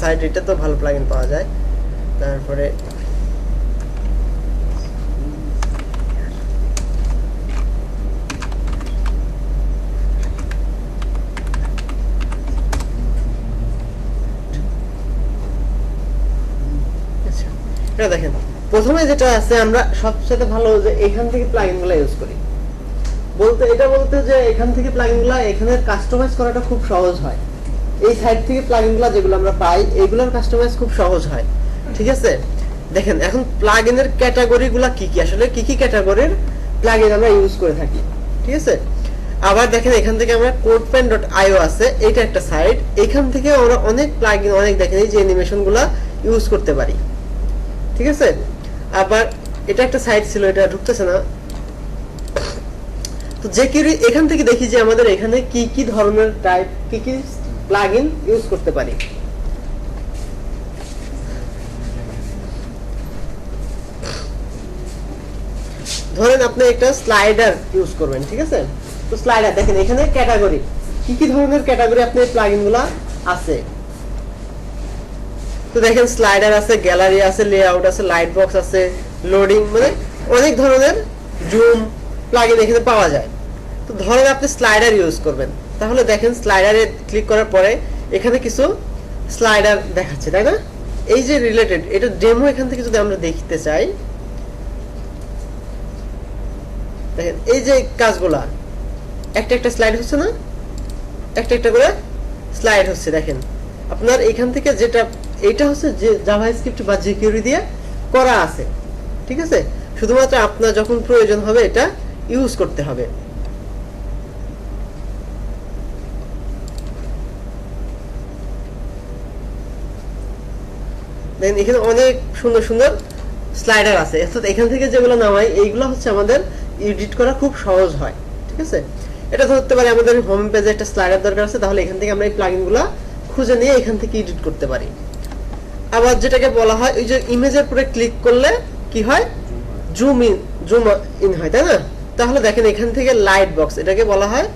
Side এটা তো ভালো প্লাগইন পাওয়া যায়। তারপরে এটা দেখেন প্রথমে যেটা আছে আমরা সবচেয়ে ভালো যে এখান থেকে প্লাগইনগুলো ইউজ করি, বলতে যে এখান থেকে প্লাগইনগুলো এখানে কাস্টমাইজ করাটা খুব সহজ হয়। এই সাইড থেকে প্লাগইনগুলো যেগুলো আমরা পাই এগুলোর কাস্টমাইজ খুব সহজ হয়, ঠিক আছে। দেখেন এখন প্লাগইনের ক্যাটাগরিগুলো কি কি, আসলে কি কি ক্যাটাগরির প্লাগইন আমরা ইউজ করে থাকি, ঠিক আছে। আবার দেখেন এখান থেকে আমরা codepen.io আছে, এটা একটা সাইট, এখান থেকে আমরা অনেক প্লাগইন দেখেন এই যে অ্যানিমেশনগুলো ইউজ করতে পারি, ঠিক আছে। আবার এটা একটা সাইট ছিল, এটা ঢুকতেছে না। তো jQuery এখান থেকে দেখি যে আমাদের এখানে কি কি ধরনের টাইপ কি কি প্লাগইন ইউজ করতে পারি। ধরেন আপনি একটা স্লাইডার ইউজ করবেন, ঠিক আছে। তো স্লাইডার দেখেন এখানে ক্যাটাগরি কি কি ধরনের ক্যাটাগরি আপনি প্লাগইনগুলো আছে। তো দেখেন স্লাইডার আছে, গ্যালারি আছে, লেআউট আছে, লাইট বক্স আছে, লোডিং, মানে অনেক ধরনের জুম প্লাগইন এখানে পাওয়া যায়। তো ধরেন আপনি স্লাইডার ইউজ করবেন, তাহলে দেখেন স্লাইডারে ক্লিক করার পরে এখানে কিছু স্লাইডার দেখাচ্ছে, তাই না। এই যে রিলেটেড এটা ডেমো এখান থেকে যদি আমরা দেখতে চাই, দেখেন এই যে কাজগুলা একটা একটা স্লাইড হচ্ছে না, একটা একটা করে স্লাইড হচ্ছে। দেখেন আপনার এখান থেকে যেটা এটা হচ্ছে যে জাভাস্ক্রিপ্ট বা jQuery দিয়ে করা আছে, ঠিক আছে। শুধুমাত্র আপনার যখন প্রয়োজন হবে এটা ইউজ করতে হবে। দেখেন এখানে অনেক সুন্দর সুন্দর স্লাইডার আছে, অর্থাৎ এখান থেকে যেগুলো নামাই এইগুলো হচ্ছে আমাদের এডিট করা খুব সহজ হয়, ঠিক আছে। এটা ধরতে পারি আমাদের হোম পেজে একটা স্লাইডার দরকার আছে, তাহলে এখান থেকে আমরা এই প্লাগইনগুলো খুঁজে নিয়ে এখান থেকে এডিট করতে পারি। আবার যেটাকে বলা হয় ওই যে ইমেজের উপরে ক্লিক করলে কি হয়, জুম ইন হয়, তাই না। তাহলে দেখেন এখান থেকে লাইট বক্স, এটাকে বলা হয়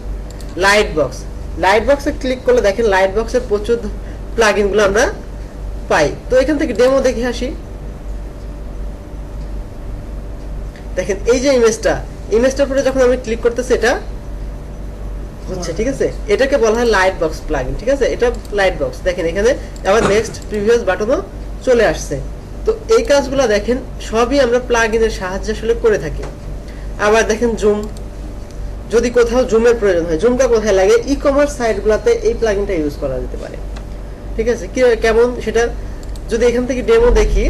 লাইট বক্স। লাইট বক্সে ক্লিক করলে দেখেন লাইট বক্সের প্রচুর প্লাগইনগুলো আমরা পাই। তো এখান থেকে ডেমো দেখে আসি। দেখেন এই যে ইমেজটার উপরে যখন আমি ক্লিক করতেছি এটা হচ্ছে, ঠিক আছে। এটাকে বলা হয় লাইট বক্স প্লাগইন, ঠিক আছে। এটা লাইট বক্স। দেখেন এখানে আবার নেক্সট প্রিভিয়াস বাটনও চলে আসছে। তো এই কাজগুলো দেখেন সবই আমরা প্লাগইনের সাহায্যে আসলে করে থাকি। আবার দেখেন জুম, যদি কোথাও জুমের প্রয়োজন হয়, জুমটা কোথায় লাগে, ই-কমার্স সাইটগুলোতে এই প্লাগইনটা ইউজ করা যেতে পারে, ঠিক আছে। কেমন সেটা যদি এখান থেকে ডেমো দেখি,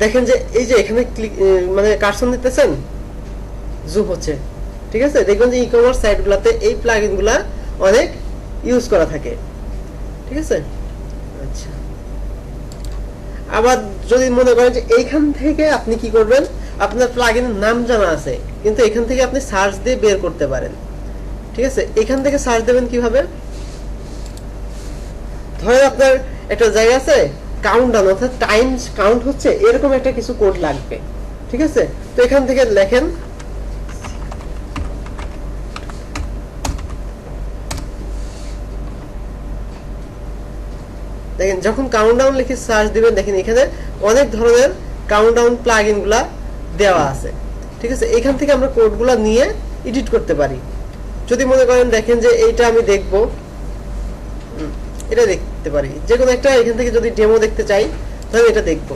দেখেন যে এই যে এখানে ক্লিক মানে কার্সর নিতেছেন, জুম হচ্ছে, ঠিক আছে। দেখবেন যে ই-কমার্স সাইটগুলোতে এই প্লাগইনগুলো অনেক ইউজ করা থাকে, ঠিক আছে। আচ্ছা, আবার যদি মনে করেন যে এইখান থেকে আপনি কি করবেন, আপনার প্লাগইনের নাম জানা আছে কিন্তু এখান থেকে আপনি সার্চ দিয়ে বের করতে পারেন, ঠিক আছে। এখান থেকে সার্চ দেবেন কিভাবে, ধরেন আপনার একটা জায়গা আছে কাউন্টডাউন, অর্থাৎ টাইম কাউন্ট হচ্ছে, এরকম একটা কিছু কোড লাগবে, ঠিক আছে। তো এখান থেকে লেখেন দেখেন যখন কাউন্টডাউন লিখে সার্চ দিবেন, দেখেন এখানে অনেক ধরনের কাউন্টডাউন প্লাগইনগুলো দেওয়া আছে, ঠিক আছে। এখান থেকে আমরা কোডগুলো নিয়ে এডিট করতে পারি। যদি মনে করেন দেখেন যে এইটা আমি দেখবো, এটা দেখতে পারি, যে কোনো একটা এখান থেকে যদি ডেমো দেখতে চাই তাহলে এটা দেখব।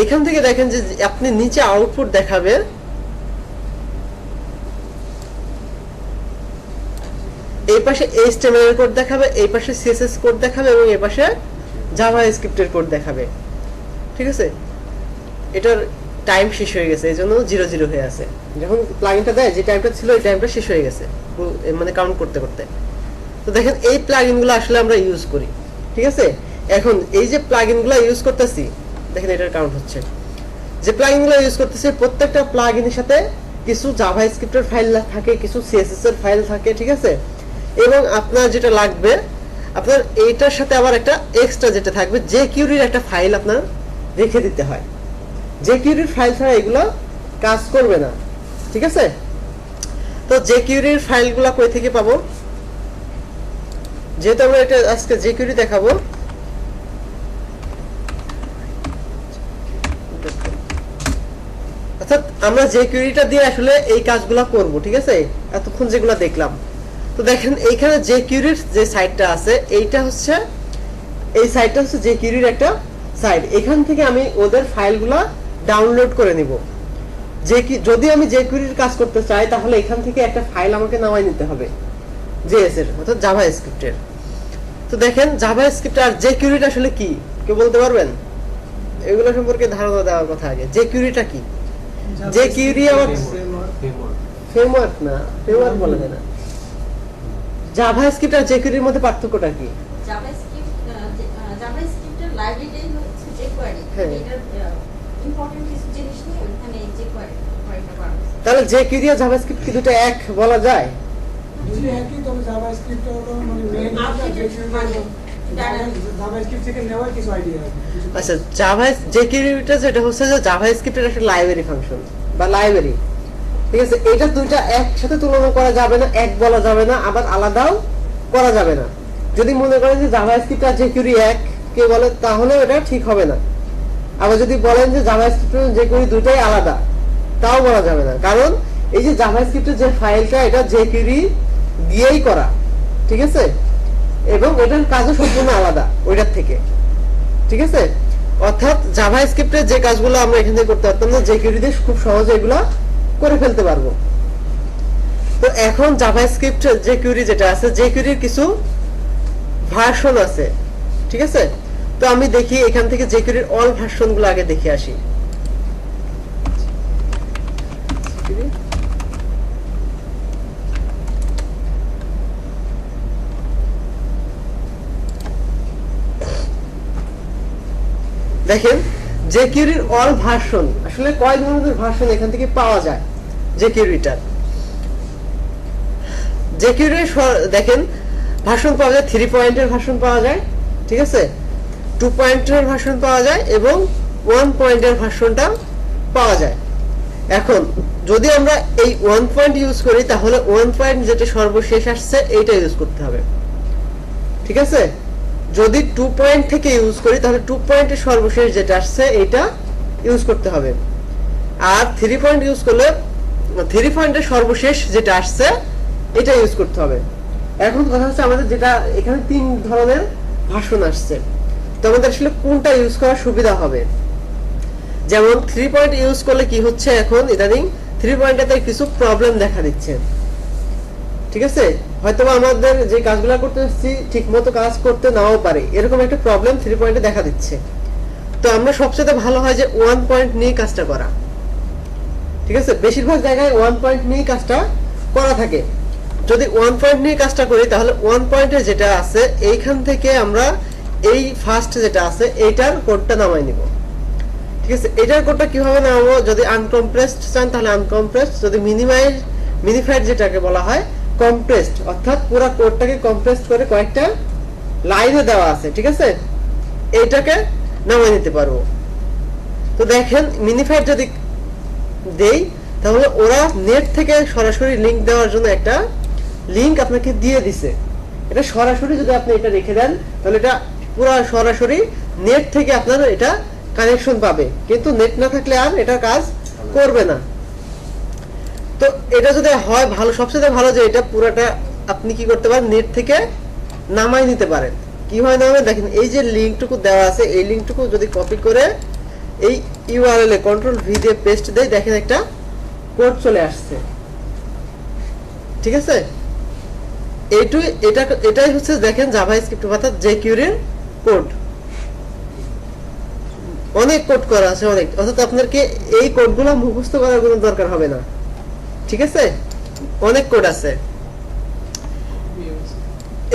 এখান থেকে দেখেন যে আপনি নিচে আউটপুট দেখাবে, এই পাশে HTML এর কোড দেখাবে, এই পাশে CSS কোড দেখাবে এবং এই পাশে জাভাস্ক্রিপ্ট এর কোড দেখাবে, ঠিক আছে। এটার টাইম শেষ হয়ে গেছে, এইজন্য 00 হয়ে আছে। যখন প্লাগইনটা দেয় যে টাইমটা ছিল এই টাইমটা শেষ হয়ে গেছে, মানে কাউন্ট করতে করতে। তো দেখেন এই প্লাগইনগুলো আসলে আমরা ইউজ করি, ঠিক আছে। এখন এই যে প্লাগইনগুলো ইউজ করতেছি, দেখেন এটার কাউন্ট হচ্ছে। যে প্লাগইনগুলো ইউজ করতেছি প্রত্যেকটা প্লাগইনের সাথে কিছু জাভাস্ক্রিপ্টের ফাইল থাকে, কিছু CSS এর ফাইল থাকে, ঠিক আছে। এবং আপনার যেটা লাগবে, আপনার এইটার সাথে আবার একটা এক্সট্রা যেটা থাকবে jQuery এর একটা ফাইল আপনার রেখে দিতে হয়। jQuery এর ফাইল ছাড়া এগুলো কাজ করবে না, ঠিক আছে। তো jQuery এর ফাইলগুলো কই থেকে পাবো, যেহেতু আমরা এটা আজকে jQuery দেখাবো, অর্থাৎ আমরা jQueryটা দিয়ে আসলে এই কাজগুলো করব, ঠিক আছে, এতক্ষণ যেগুলো দেখলাম। তো দেখেন এইখানে jQueryর যে সাইটটা আছে, এইটা হচ্ছে এই সাইটটা হচ্ছে jQueryর একটা সাইট। এখান থেকে আমি ওদের ফাইলগুলো ডাউনলোড করে নিব। যদি আমি jQueryর কাজ করতে চাই তাহলে এখান থেকে একটা ফাইল আমাকে নামাই নিতে হবে JS এর, অর্থাৎ জাভাস্ক্রিপ্ট এর। তো দেখেন জাভাস্ক্রিপ্ট আর jQuery আসলে কি কেউ বলতে পারবেন? এগুলো সম্পর্কে ধারণা দেওয়ার কথা আগে। jQuery কি? jQuery আমার ফ্রেমওয়ার্ক না, ফ্রেমওয়ার্ক বলা যায় না। জাভাস্ক্রিপ্ট আর jQuery এর মধ্যে পার্থক্যটা কি? জাভাস্ক্রিপ্টের লাইব্রেরিটাই হচ্ছে jQuery, এটার ইম্পর্টেন্ট কিছু জিনিস নিয়ে এখানে jQuery করা হয়েছে। তাহলে jQuery আর জাভাস্ক্রিপ্ট কি দুটো এক বলা যায়? যদি একই, তবে জাভাস্ক্রিপ্ট হলো মানে মেইন জাভাস্ক্রিপ্ট থেকে নেওয়া কিছু আইডিয়া আছে। আচ্ছা, jQueryটা যেটা হচ্ছে যে জাভাস্ক্রিপ্টের একটা লাইব্রেরি ফাংশন বা লাইব্রেরি, ঠিক আছে। এটা দুইটা একসাথে তুলনা করা যাবে না, এক বলা যাবে না, আবার আলাদাও করা যাবে না। যদি মনে করেন যে জাভাস্ক্রিপ্ট আর jQuery এক কে বলে, তাহলে এটা ঠিক হবে না। আবার যদি বলেন যে জাভাস্ক্রিপ্ট আর jQuery দুটোই আলাদা, তাও বলা যাবে না। কারণ এই যে জাভাস্ক্রিপ্টের যে ফাইলটা, এটা jQuery দিয়েই করা, ঠিক আছে, এবং এটার কাজও সম্পূর্ণ আলাদা ওইটার থেকে, ঠিক আছে। অর্থাৎ জাভাস্ক্রিপ্টের যে কাজগুলো আমরা এখান থেকে করতে পারতাম না, jQuery দিয়ে খুব সহজে এগুলা করে ফেলতে পারবো। তো এখন জাভাস্ক্রিপ্ট jQuery যেটা আছে, jQuery কিছু ভার্সন আছে, ঠিক আছে। তো আমি দেখি এখান থেকে jQuery অল ভার্সন গুলো আগে দেখে আসি। দেখেন jQuery অল ভার্সন আসলে কয় ধরনের ভার্সন এখান থেকে পাওয়া যায় jQueryটার। jQuery দেখেন ভার্সন পাওয়া যায়, 3 পয়েন্টের ভার্সন পাওয়া যায়, ঠিক আছে, 2 পয়েন্টের ভার্সন পাওয়া যায় এবং 1 পয়েন্টের ভার্সনটা পাওয়া যায়। এখন যদি আমরা এই 1 পয়েন্ট ইউজ করি তাহলে 1 পয়েন্ট যেটা সর্বশেষ আসছে এইটা ইউজ করতে হবে, ঠিক আছে। যদি 2 পয়েন্ট থেকে ইউজ করি তাহলে 2 পয়েন্টের সর্বশেষ যেটা আসছে এটা ইউজ করতে হবে। আর 3 পয়েন্ট ইউজ করলে 3 পয়েন্টের সর্বশেষ যেটা আসছে এটা ইউজ করতে হবে। এখন কথা হচ্ছে আমাদের যেটা এখানে 3 ধরনের ভার্সন আসছে, তো আমাদের আসলে কোনটা ইউজ করা সুবিধা হবে। যেমন 3 পয়েন্ট ইউজ করলে কি হচ্ছে, এখন ইদানিং 3 পয়েন্টটাতে কিছু প্রবলেম দেখা দিচ্ছে, ঠিক আছে। হয়তো আমাদের যে কাজগুলো করতে আসছি ঠিক মতো কাজ করতে নাও পারে, এরকম একটা প্রবলেম 3 পয়েন্টে দেখা দিচ্ছে। তো আমরা সবচেয়ে ভালো হয় যে 1 পয়েন্ট নিয়ে কাজটা করা, ঠিক আছে। বেশিরভাগ জায়গায় 1 পয়েন্ট নিয়ে কাজটা করা থাকে। যদি 1 পয়েন্ট নিয়ে কাজটা করি তাহলে 1 পয়েন্টে যেটা আছে এইখান থেকে আমরা এই ফার্স্ট যেটা আছে এইটার কোডটা নামাই নিব, ঠিক আছে। এটার কোডটা কিভাবে নামাবো? যদি আনকম্প্রেসড চান তাহলে আনকম্প্রেসড, যদি মিনিফাইড যেটাকে বলা হয় কম্প্রেসড, অর্থাৎ পুরো কোডটাকে কম্প্রেসড করে কয়েকটা লাইনে দেওয়া আছে, ঠিক আছে, এইটাকে নামাই নিতে পারবো। তো দেখেন মিনিফাইড যদি দেই তাহলে ওরা নেট থেকে সরাসরি লিংক দেওয়ার জন্য একটা লিংক আপনাকে দিয়ে দিছে। এটা সরাসরি যদি আপনি এটা রেখে দেন তাহলে এটা পুরো সরাসরি নেট থেকে আপনার এটা কানেকশন পাবে, কিন্তু নেট না থাকলে আর এটা কাজ করবে না। তো এটা যদি হয় ভালো, সবচেয়ে ভালো যে এটা পুরোটা আপনি কি করতে পারেন, নেট থেকে নামাই নিতে পারেন। কিভাবে নামাবেন দেখেন, এই যে লিংকটুকু দেওয়া আছে এই লিংকটুকু যদি কপি করে এই ইউআরএল এ কন্ট্রোল ভি দিয়ে পেস্ট দেই, দেখেন একটা কোড চলে আসছে, ঠিক আছে। এটাই হচ্ছে দেখেন জাভাস্ক্রিপ্ট অর্থাৎ jQuery এর কোড। অনেক কোড করা আছে, অনেক, অর্থাৎ আপনাকে এই কোডগুলো মুখস্থ করার কোনো দরকার হবে না, ঠিক আছে। অনেক কোড আছে।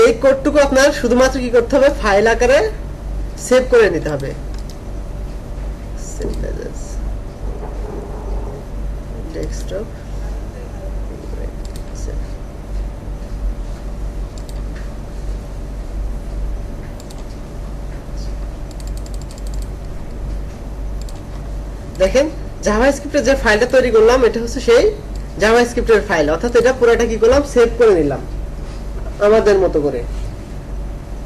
এই কোডটুকু আপনার শুধুমাত্র কি করতে হবে, ফাইল আকারে সেভ করে নিতে হবে। ডেস্কটপ দেখেন জাভাস্ক্রিপ্টের যে ফাইলটা তৈরি করলাম এটা হচ্ছে সেই জাভাস্ক্রিপ্টের ফাইল, অর্থাৎ এটা পুরোটা কি করলাম, সেভ করে নিলাম আমাদের মতো করে।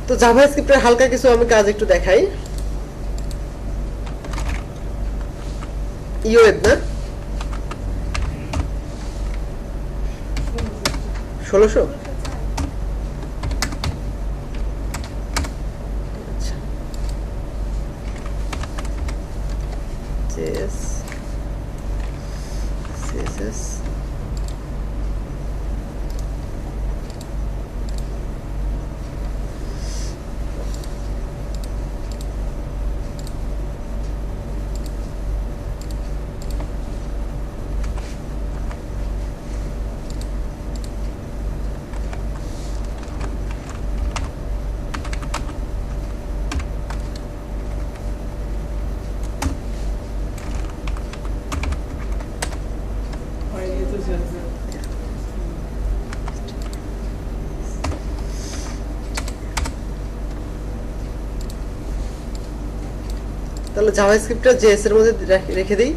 তো জাভাস্ক্রিপ্টের হালকা কিছু আমি কাজ একটু দেখাই। ইওয়েব না 1600 আচ্ছা জেএস সিএসএস তাহলে জাভাস্ক্রিপ্টটা জেএস এর মধ্যে রেখে দিই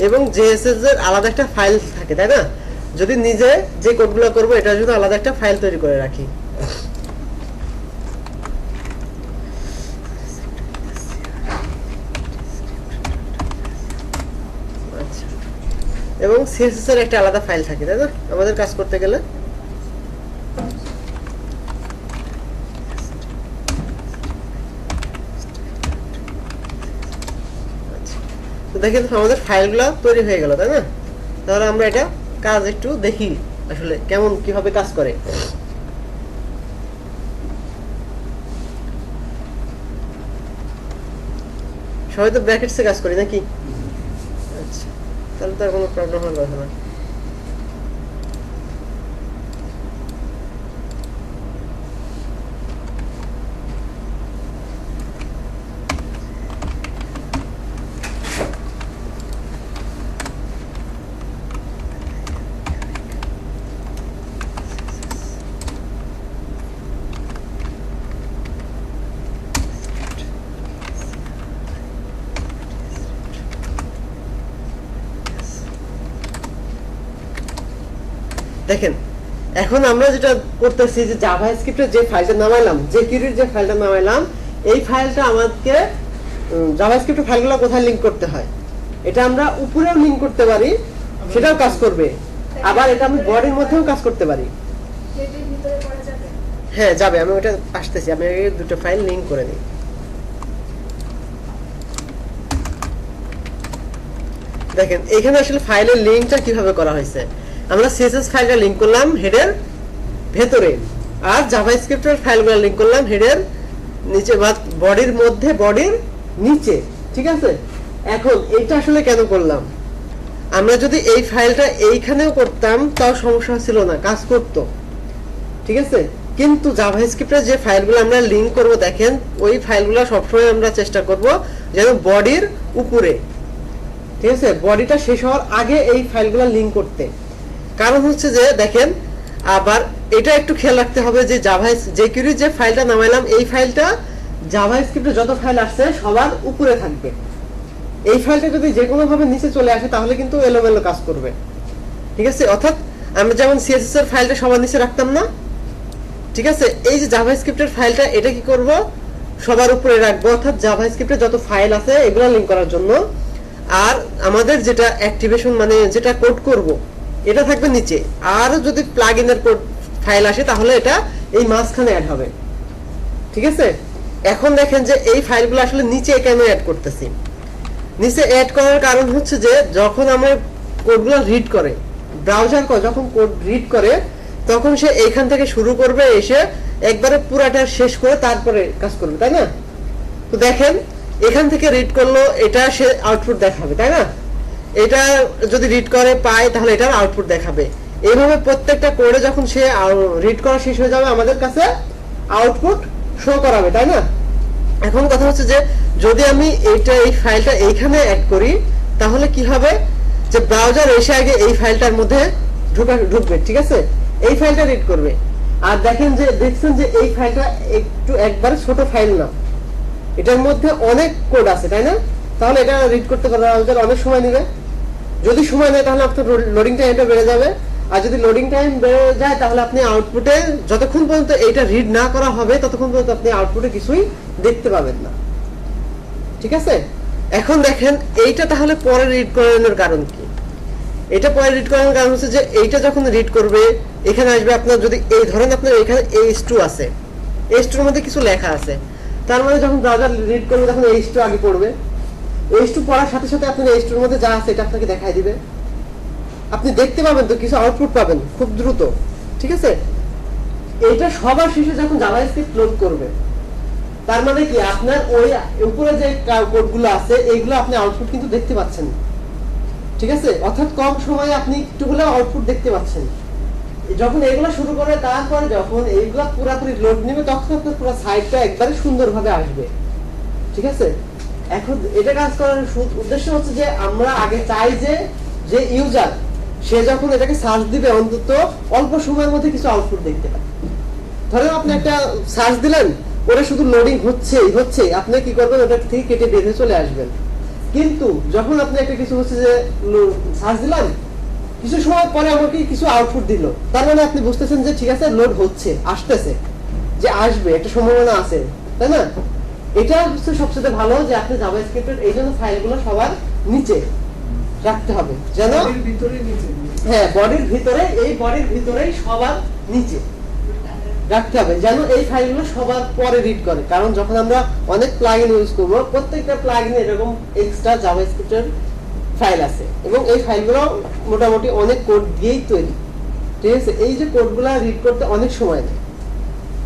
এবং জেএসএস এর আলাদা একটা ফাইল থাকে, তাই না? যদি নিজে যে কোডগুলো করব এটার জন্য আলাদা একটা ফাইল তৈরি করে রাখি। আচ্ছা, এবং সিএসএস এর একটা আলাদা ফাইল থাকে, তাই না, আমাদের কাজ করতে গেলে? দেখেন আমাদের ফাইলগুলো তৈরি হয়ে গেল, তাই না? তাহলে আমরা এটা কাজ একটু দেখি আসলে কেমন কিভাবে কাজ করে। সবাই তো ব্র্যাকেটসে কাজ করি নাকি? আচ্ছা, তাহলে তো আর কোনো প্রবলেম হওয়ার কথা না। দেখেন এখন আমরা যেটা করতেছি যে জাভাস্ক্রিপ্টের যে ফাইলটা নামাইলাম, jQuery যে ফাইলটা নামাইলাম, এই ফাইলটা আমাদেরকে জাভাস্ক্রিপ্টের ফাইলগুলো কোথায় লিংক করতে হয়, এটা আমরা উপরেও লিংক করতে পারি, সেটাও কাজ করবে। আবার এটা আমি বডির মধ্যেও কাজ করতে পারি। হ্যাঁ যাবে, আমি ওটা আসতেছি, আমি দুটো ফাইল লিংক করে নিই। দেখেন এখানে আসলে ফাইলের লিংকটা কিভাবে করা হয়েছে। আমরা সিএসএস ফাইলটা লিংক করলাম হেডের ভেতরে, আর জাভাস্ক্রিপ্টের ফাইলগুলো লিংক করলাম হেডের নিচে বা বডির মধ্যে, বডির নিচে, ঠিক আছে? এখন এইটা আসলে কেন করলাম? আমরা যদি এই ফাইলটা এইখানেও করতাম তাও সমস্যা ছিল না, কাজ করত, ঠিক আছে? কিন্তু জাভাস্ক্রিপ্টের যে ফাইলগুলো আমরা লিংক করব, দেখেন ওই ফাইলগুলো সবসময় আমরা চেষ্টা করব যেন বডির উপরে, ঠিক আছে, বডিটা শেষ হওয়ার আগে এই ফাইলগুলো লিংক করতে। কারণ হচ্ছে যে দেখেন, আবার এটা একটু খেয়াল রাখতে হবে যে jQuery যে ফাইলটা নামাইলাম, এই ফাইলটা জাভাস্ক্রিপ্টে যত ফাইল আসছে সবার উপরে থাকবে। এই ফাইলটা যদি যে কোনো ভাবে নিচে চলে আসে তাহলে কিন্তু এলোমেলো কাজ করবে, ঠিক আছে? অর্থাৎ আমরা যেমন সিএসএস এর ফাইলটা সবার নিচে রাখতাম না, ঠিক আছে, এই যে জাভাস্ক্রিপ্টের ফাইলটা এটা কি করব, সবার উপরে রাখবো। অর্থাৎ জাভাস্ক্রিপ্টে যত ফাইল আছে এগুলো লিংক করার জন্য, আর আমাদের যেটা অ্যাক্টিভেশন মানে যেটা কোড করব এটা থাকবে নিচে। আর যদি প্লাগইনের কোড ফাইল আসে তাহলে এটা এই মাঝখানে অ্যাড হবে, ঠিক আছে? এখন দেখেন যে এই ফাইলগুলো আসলে নিচে কেন অ্যাড করতেছি। নিচে অ্যাড করার কারণ হচ্ছে যে যখন আমরা কোডগুলো রিড করে, ব্রাউজার যখন কোড রিড করে তখন সে এইখান থেকে শুরু করবে, এসে একবারে পুরাটা শেষ করে তারপরে কাজ করবে, তাই না? তো দেখেন এখান থেকে রিড করলো, এটা সে আউটপুট দেখাবে, তাই না? এটা যদি রিড করে পায় তাহলে এটার আউটপুট দেখাবে। এইভাবে প্রত্যেকটা কোডে যখন সে রিড করা শেষ হয়ে যাবে আমাদের কাছে আউটপুট শো করাবে, তাই না? এখন কথা হচ্ছে যে যদি আমি এই ফাইলটা এইখানে অ্যাড করি তাহলে কি হবে, যে ব্রাউজার এসে আগে এই ফাইলটার মধ্যে ঢুকবে, ঠিক আছে, এই ফাইলটা রিড করবে। আর দেখেন যে দেখছেন যে এই ফাইলটা একবারে ছোট ফাইল না, এটার মধ্যে অনেক কোড আছে, তাই না? তাহলে এটা রিড করতে ব্রাউজার অনেক সময় নেবে। যদি সময় নেয় তাহলে আপনার লোডিং টাইমটা বেড়ে যাবে, আর যদি লোডিং টাইম বেড়ে যায় তাহলে আপনি আউটপুটে যতক্ষণ পর্যন্ত এইটা রিড না করা হবে ততক্ষণ পর্যন্ত আপনি আউটপুটে কিছুই দেখতে পাবেন না। ঠিক আছে, এখন দেখেন এইটা তাহলে পরে রিড করানোর কারণ কি? এটা পরে রিড করানোর কারণ হচ্ছে যে এইটা যখন রিড করবে এখানে আসবে আপনার, যদি এই ধরেন আপনার এখানে H2 আছে, H2 এর মধ্যে কিছু লেখা আছে, তার মানে যখন ব্রাউজার রিড করবে তখন H2 আগে পড়বে। H2 পড়ার সাথে সাথে আপনি H2 এর মধ্যে যা আছে এটা আপনাকে দেখাই দিবে, আপনি দেখতে পাবেন, তো কিছু আউটপুট পাবেন খুব দ্রুত। ঠিক আছে, এটা সবার শেষে যখন জাভাস্ক্রিপ্ট লোড করবে তার মানে কি আপনার ওই উপরে যে কোডগুলো আছে এইগুলো আপনি আউটপুট কিন্তু দেখতে পাচ্ছেন। ঠিক আছে, অর্থাৎ কম সময়ে আপনি একটু হলেও আউটপুট দেখতে পাচ্ছেন। যখন এগুলো শুরু করে তারপরে যখন এইগুলা পুরোপুরি লোড নেবে তখন আপনার পুরো সাইটটা একবারে সুন্দরভাবে আসবে। ঠিক আছে, এখন এটা কাজ করার উদ্দেশ্য হচ্ছে যে আমরা আগে চাই যে ইউজার সে যখন এটাকে সার্চ দিবে অন্তত অল্প সময়ের মধ্যে কিছু আউটপুট দেখতে পায়। ধরেন আপনি একটা সার্চ দিলেন, ওটা শুধু লোডিং হচ্ছে, আপনি কি করবেন, ওটা থেকে কেটে বেঁধে চলে আসবেন। কিন্তু যখন আপনি একটা কিছু হচ্ছে যে সার্চ দিলাম, কিছু সময় পরে আমাকে কিছু আউটপুট দিল, তার মানে আপনি বুঝতেছেন যে ঠিক আছে লোড হচ্ছে, আসতেছে, যে আসবে একটা সম্ভাবনা আছে, তাই না? এটা হচ্ছে সবচেয়ে ভালো যে আপনি জাভাস্ক্রিপ্টের এই জন্য ফাইলগুলো সবার নিচে রাখতে হবে, যেন হ্যাঁ বডির ভিতরে, এই বডির ভিতরেই সবার নিচে রাখতে হবে, যেন এই ফাইলগুলো সবার পরে রিড করে। কারণ যখন আমরা অনেক প্লাগইন ইউজ করব, প্রত্যেকটা প্লাগইনে এরকম এক্সট্রা জাভাস্ক্রিপ্টের ফাইল আছে এবং এই ফাইলগুলো মোটামুটি অনেক কোড দিয়েই তৈরি। ঠিক আছে, এই যে কোডগুলো রিড করতে অনেক সময় নেয়।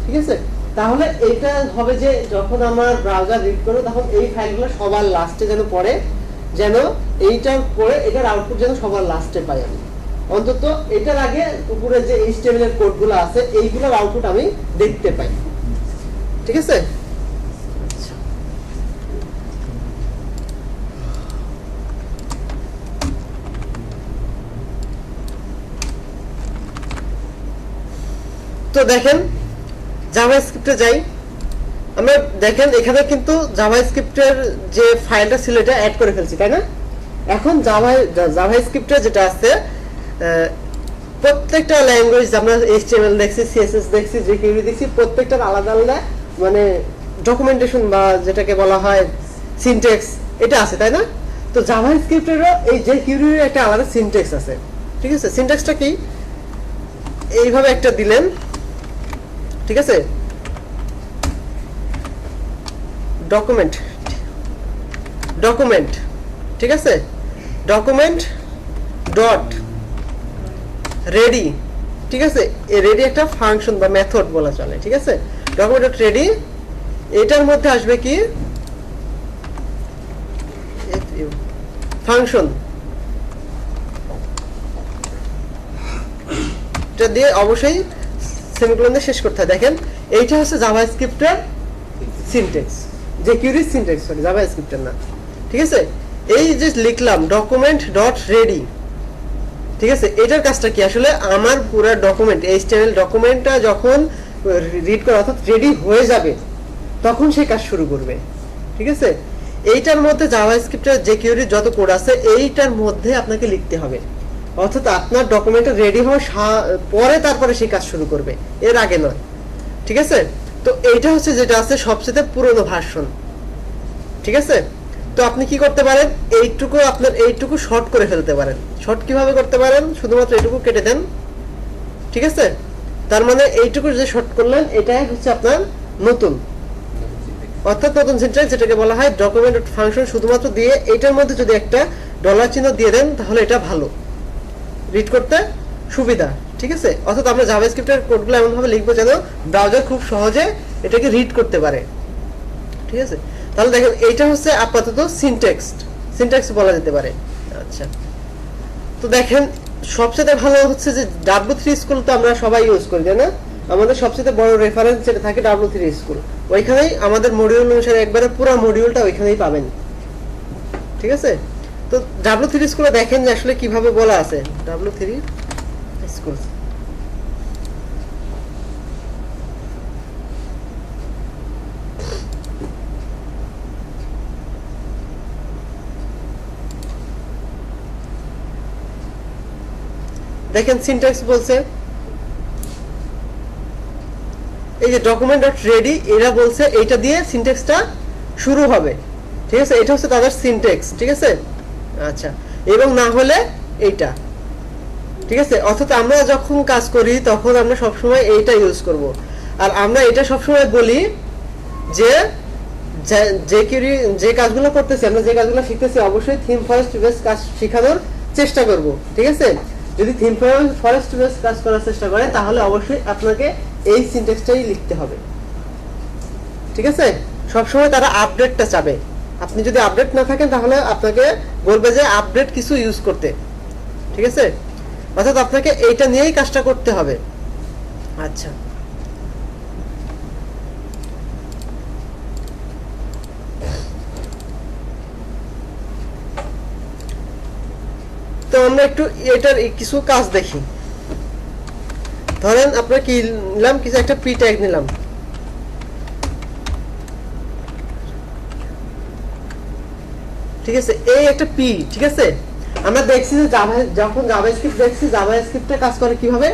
ঠিক আছে, তাহলে এটা হবে যে যখন আমার ব্রাউজার রিড করবে তখন এই ফাইলগুলো সবার লাস্টে যেন পড়ে, যেন এইটা পড়ে এটার আউটপুট যেন সবার লাস্টে পাই আমি। অন্তত এটার আগে উপরে যে HTML এর কোডগুলো আছে এইগুলোর আউটপুট আমি দেখতে পাই। ঠিক আছে, তো দেখেন জাভাস্ক্রিপ্টে যাই আমরা। দেখেন এখানে কিন্তু জাভাস্ক্রিপ্টের যে ফাইলটা ছিল এটা অ্যাড করে ফেলছি, তাই না? এখন জাভাস্ক্রিপ্টে যেটা আছে প্রত্যেকটা ল্যাঙ্গুয়েজ আমরা HTML দেখছি, CSS দেখছি, jQuery দেখছি, প্রত্যেকটার আলাদা আলাদা মানে ডকুমেন্টেশন বা যেটাকে বলা হয় সিনট্যাক্স এটা আছে, তাই না? তো জাভাস্ক্রিপ্টেরও এই jQuery এর একটা আলাদা সিনট্যাক্স আছে। ঠিক আছে, সিনট্যাক্সটা কি? এইভাবে একটা দিলেন, ঠিক আছে, ডকুমেন্ট, ঠিক আছে, ডকুমেন্ট ডট রেডি। ঠিক আছে, এই রেডি একটা ফাংশন বা মেথড বলা চলে। ঠিক আছে, ডকুমেন্ট ডট রেডি, এটার মধ্যে আসবে কি ফাংশন, এটা দিয়ে অবশ্যই সেমিকোলন দিয়ে শেষ করতে হয়। দেখেন এইটা হচ্ছে জাভাস্ক্রিপ্টের সিনট্যাক্স, jQuery সিনট্যাক্স, সরি জাভাস্ক্রিপ্টের না। ঠিক আছে, এই যে লিখলাম ডকুমেন্ট ডট রেডি, ঠিক আছে, এটার কাজটা কি? আসলে আমার পুরো ডকুমেন্ট HTML ডকুমেন্টটা যখন রিড করা অর্থাৎ রেডি হয়ে যাবে তখন সে কাজ শুরু করবে। ঠিক আছে, এইটার মধ্যে জাভাস্ক্রিপ্টের jQuery যত কোড আছে এইটার মধ্যে আপনাকে লিখতে হবে, অর্থাৎ আপনার ডকুমেন্টটা রেডি হওয়ার পরে তারপরে সেই কাজ শুরু করবে, এর আগে নয়। ঠিক আছে, তো এইটা হচ্ছে যেটা আছে সবচেয়ে পুরনো ভার্সন। ঠিক আছে, তো আপনি কি করতে পারেন, এইটুকু শর্ট করে ফেলতে পারেন। শর্ট কিভাবে করতে পারেন? শুধুমাত্র এইটুকু কেটে দেন। ঠিক আছে, তার মানে এইটুকু যে শর্ট করলেন এটাই হচ্ছে আপনার নতুন, অর্থাৎ নতুন সিনট্যাক্স, যেটাকে বলা হয় ডকুমেন্ট ডট ফাংশন। শুধুমাত্র দিয়ে এটার মধ্যে যদি একটা ডলার চিহ্ন দিয়ে দেন তাহলে এটা ভালো, রিড করতে সুবিধা। ঠিক আছে, অর্থাৎ আমরা জাভাস্ক্রিপ্টের কোডগুলো এমন ভাবে লিখবো যেন ব্রাউজার খুব সহজে এটাকে রিড করতে পারে। ঠিক আছে, তাহলে দেখেন এইটা হচ্ছে আপাতত সিনট্যাক্স বলা যেতে পারে। আচ্ছা, তো দেখেন সবচেয়ে ভালো হচ্ছে যে W3 স্কুল তো আমরা সবাই ইউজ করি, তাই না? আমাদের সবচেয়ে বড় রেফারেন্স যেটা থাকে W3 স্কুল, ওইখানেই আমাদের মডিউল অনুসারে একবারে পুরো মডিউলটা ওইখানেই পাবেন। ঠিক আছে, তো W3 স্কুলে দেখেন যে আসলে কিভাবে বলা আছে। W3 স্কুল দেখেন সিনট্যাক্স বলছে এই যে ডকুমেন্ট ডট রেডি, এরা বলছে এইটা দিয়ে সিনট্যাক্সটা শুরু হবে, ঠিক আছে, এটা হচ্ছে তাদের সিনট্যাক্স, ঠিক আছে। আচ্ছা, এবং না হলে এইটা, ঠিক আছে। অর্থাৎ আমরা যখন কাজ করি তখন আমরা সবসময় এইটা ইউজ করব। আর আমরা এটা সবসময় বলি যে যে কাজগুলো করতেছি, আমরা যে কাজগুলো শিখতেছি অবশ্যই থিম ফরেস্ট বেস কাজ শেখানোর চেষ্টা করব, ঠিক আছে। যদি থিম ফরেস্ট বেস কাজ করার চেষ্টা করে তাহলে অবশ্যই আপনাকে এই সিনট্যাক্সটাই লিখতে হবে, ঠিক আছে। সবসময় তারা আপডেটটা চাবে, আপনি যদি আপডেট না থাকেন তাহলে আপনাকে বলবে যে আপডেট কিছু ইউজ করতে, ঠিক আছে। অর্থাৎ আপনাকে এইটা নিয়েই কাজটা করতে হবে। আচ্ছা, তো আমরা একটু এটার কিছু কাজ দেখি। ধরেন আপনার কি নিলাম, কিছু একটা পি ট্যাগ নিলাম, ঠিক আছে, এই একটা পি, ঠিক আছে। আমরা দেখছি যে যখন জাভাস্ক্রিপ্ট দেখছি জাভাস্ক্রিপ্টে কাজ করে কিভাবে,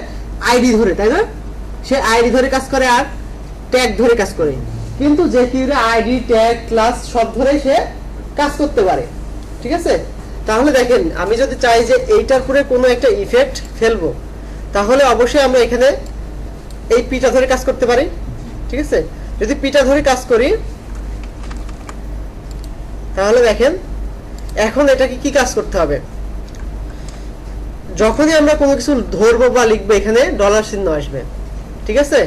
আইডি ধরে, তাই না? সে আইডি ধরে কাজ করে আর ট্যাগ ধরে কাজ করে, কিন্তু যে কিউরে আইডি ট্যাগ ক্লাস সব ধরে সে কাজ করতে পারে, ঠিক আছে। তাহলে দেখেন আমি যদি চাই যে এইটার উপরে কোনো একটা ইফেক্ট ফেলবো তাহলে অবশ্যই আমরা এখানে এই পিটা ধরে কাজ করতে পারি, ঠিক আছে। যদি পিটা ধরে কাজ করি তাহলে দেখেন এখন এটাকে কি কাজ করতে হবে, যখনই আমরা কোনো কিছু ধরবো বা লিখবো এখানে ডলার চিহ্ন আসবে, ঠিক আছে।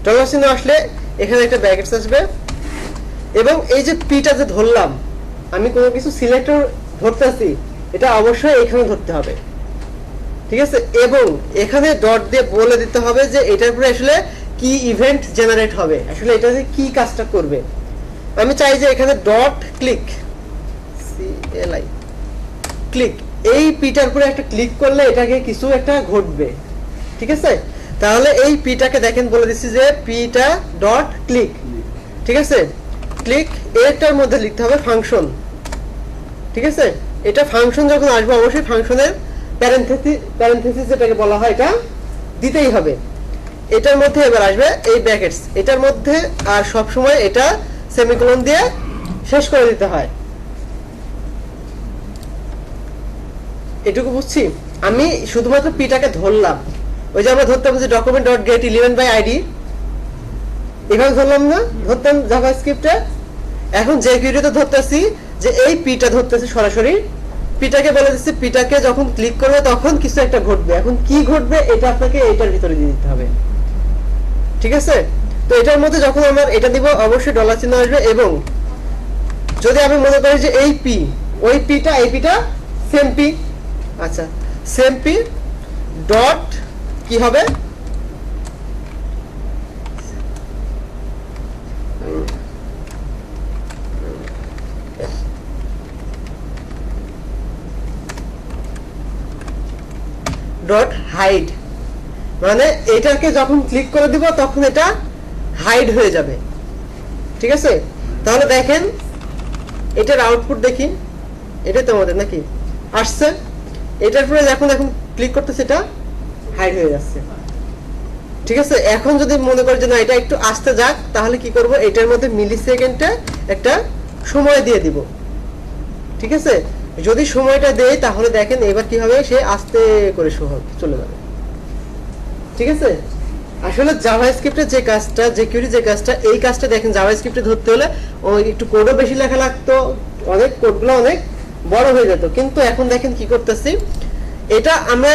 ডলার চিহ্ন আসলে এখানে একটা ব্র্যাকেটস আসবে, এবং এই যে পিটা যে ধরলাম, আমি কোনো কিছু সিলেক্টর ধরতেছি, এটা অবশ্যই এখানে ধরতে হবে, ঠিক আছে। এবং এখানে ডট দিয়ে বলে দিতে হবে যে এটার উপরে আসলে কি ইভেন্ট জেনারেট হবে, আসলে এটা কি কাজটা করবে। আমি চাই যে এখানে ডট ক্লিক, CLI ক্লিক, এই পিটার উপরে একটা ক্লিক করলে এটাকে কিছু একটা ঘটবে, ঠিক আছে। তাহলে এই পিটাকে দেখেন বলে দিচ্ছি যে পিটা ডট ক্লিক, ঠিক আছে। ক্লিক এটার মধ্যে লিখতে হবে ফাংশন, ঠিক আছে। এটা ফাংশন যখন আসবে অবশ্যই ফাংশনের প্যারেনথেসিস যেটাকে বলা হয় এটা দিতেই হবে। এটার মধ্যে এবার আসবে এই ব্র্যাকেটস, এটার মধ্যে আর সব সময় এটা সেমিকোলন দিয়ে শেষ করে দিতে হয়। এটুকু বুঝছি। আমি শুধুমাত্র পিটাকে ধরলাম, ওই যে আমরা ধরতাম যে ডকুমেন্ট ডট গেট 11/id, এভাবে ধরলাম না, ধরতাম জাভাস্ক্রিপ্টে। এখন যে কিউরিতে ধরতেছি যে এই পিটা ধরতেছে সরাসরি, পিটাকে বলে দিচ্ছি পিটাকে যখন ক্লিক করবে তখন কিছু একটা ঘটবে। এখন কি ঘটবে এটা আপনাকে এটার ভিতরে দিয়ে দিতে হবে, ঠিক আছে। তো এটার মধ্যে যখন আমার এটা দিব অবশ্যই ডলার চিহ্ন আসবে, এবং যদি আমি মনে করি যে এই পি ওই পিটা এই পিটা সেম পি, আচ্ছা সেম পি ডট কি হবে, ডট হাইড, মানে এটাকে যখন ক্লিক করে দিব তখন এটা হাইড হয়ে যাবে, ঠিক আছে। তাহলে দেখেন এটার আউটপুট দেখি, এটা তোমাদের নাকি আসছে, এটার পরে এখন ক্লিক করতেছে এটা হাইড হয়ে যাচ্ছে, ঠিক আছে। এখন যদি মনে করি যে না এটা একটু আসতে যাক তাহলে কি করব, এটার মধ্যে মিলি সেকেন্ডে একটা সময় দিয়ে দিব, ঠিক আছে। যদি সময়টা দেই তাহলে দেখেন এবার কি হবে, সে আস্তে করে চলে যাবে, ঠিক আছে। আসলে জাভাস্ক্রিপ্টের যে কাজটা, যে কিউরি যে কাজটা, এই কাজটা দেখেন জাভাস্ক্রিপ্টে ধরতে হলে একটু কোডও বেশি লেখা লাগতো, অনেক কোডগুলো অনেক বড় হয়ে যেত, কিন্তু এখন দেখেন কি করতেছি, এটা আমরা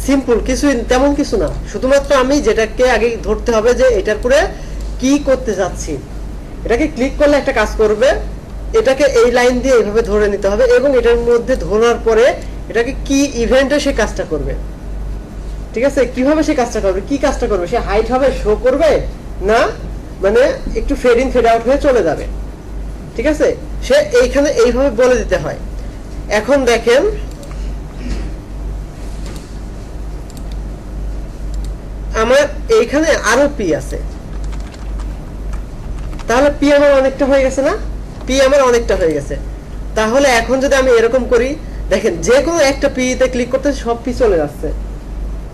সিম্পল কিছু, তেমন কিছু না, শুধুমাত্র আমি যেটাকে আগে ধরতে হবে যে এটার পরে কি করতে যাচ্ছি, এটাকে ক্লিক করলে একটা কাজ করবে, এটাকে এই লাইন দিয়ে এইভাবে ধরে নিতে হবে, এবং এটার মধ্যে ধরার পরে এটাকে কি ইভেন্টে সে কাজটা করবে, ঠিক আছে। কিভাবে সে কাজটা করবে, কি কাজটা করবে, সে হাইট হবে, শো করবে না, মানে একটু ফেড ইন ফেড আউট হয়ে চলে যাবে, ঠিক আছে। সে এইখানে এইভাবে বলে দিতে হয়। এখন দেখেন আমার এইখানে আরো পি আছে, তাহলে পি আমার অনেকটা হয়ে গেছে না, পি আমার অনেকটা হয়ে গেছে। তাহলে এখন যদি আমি এরকম করি, দেখেন যে কোনো একটা পি তে ক্লিক করতে সব পি চলে যাচ্ছে,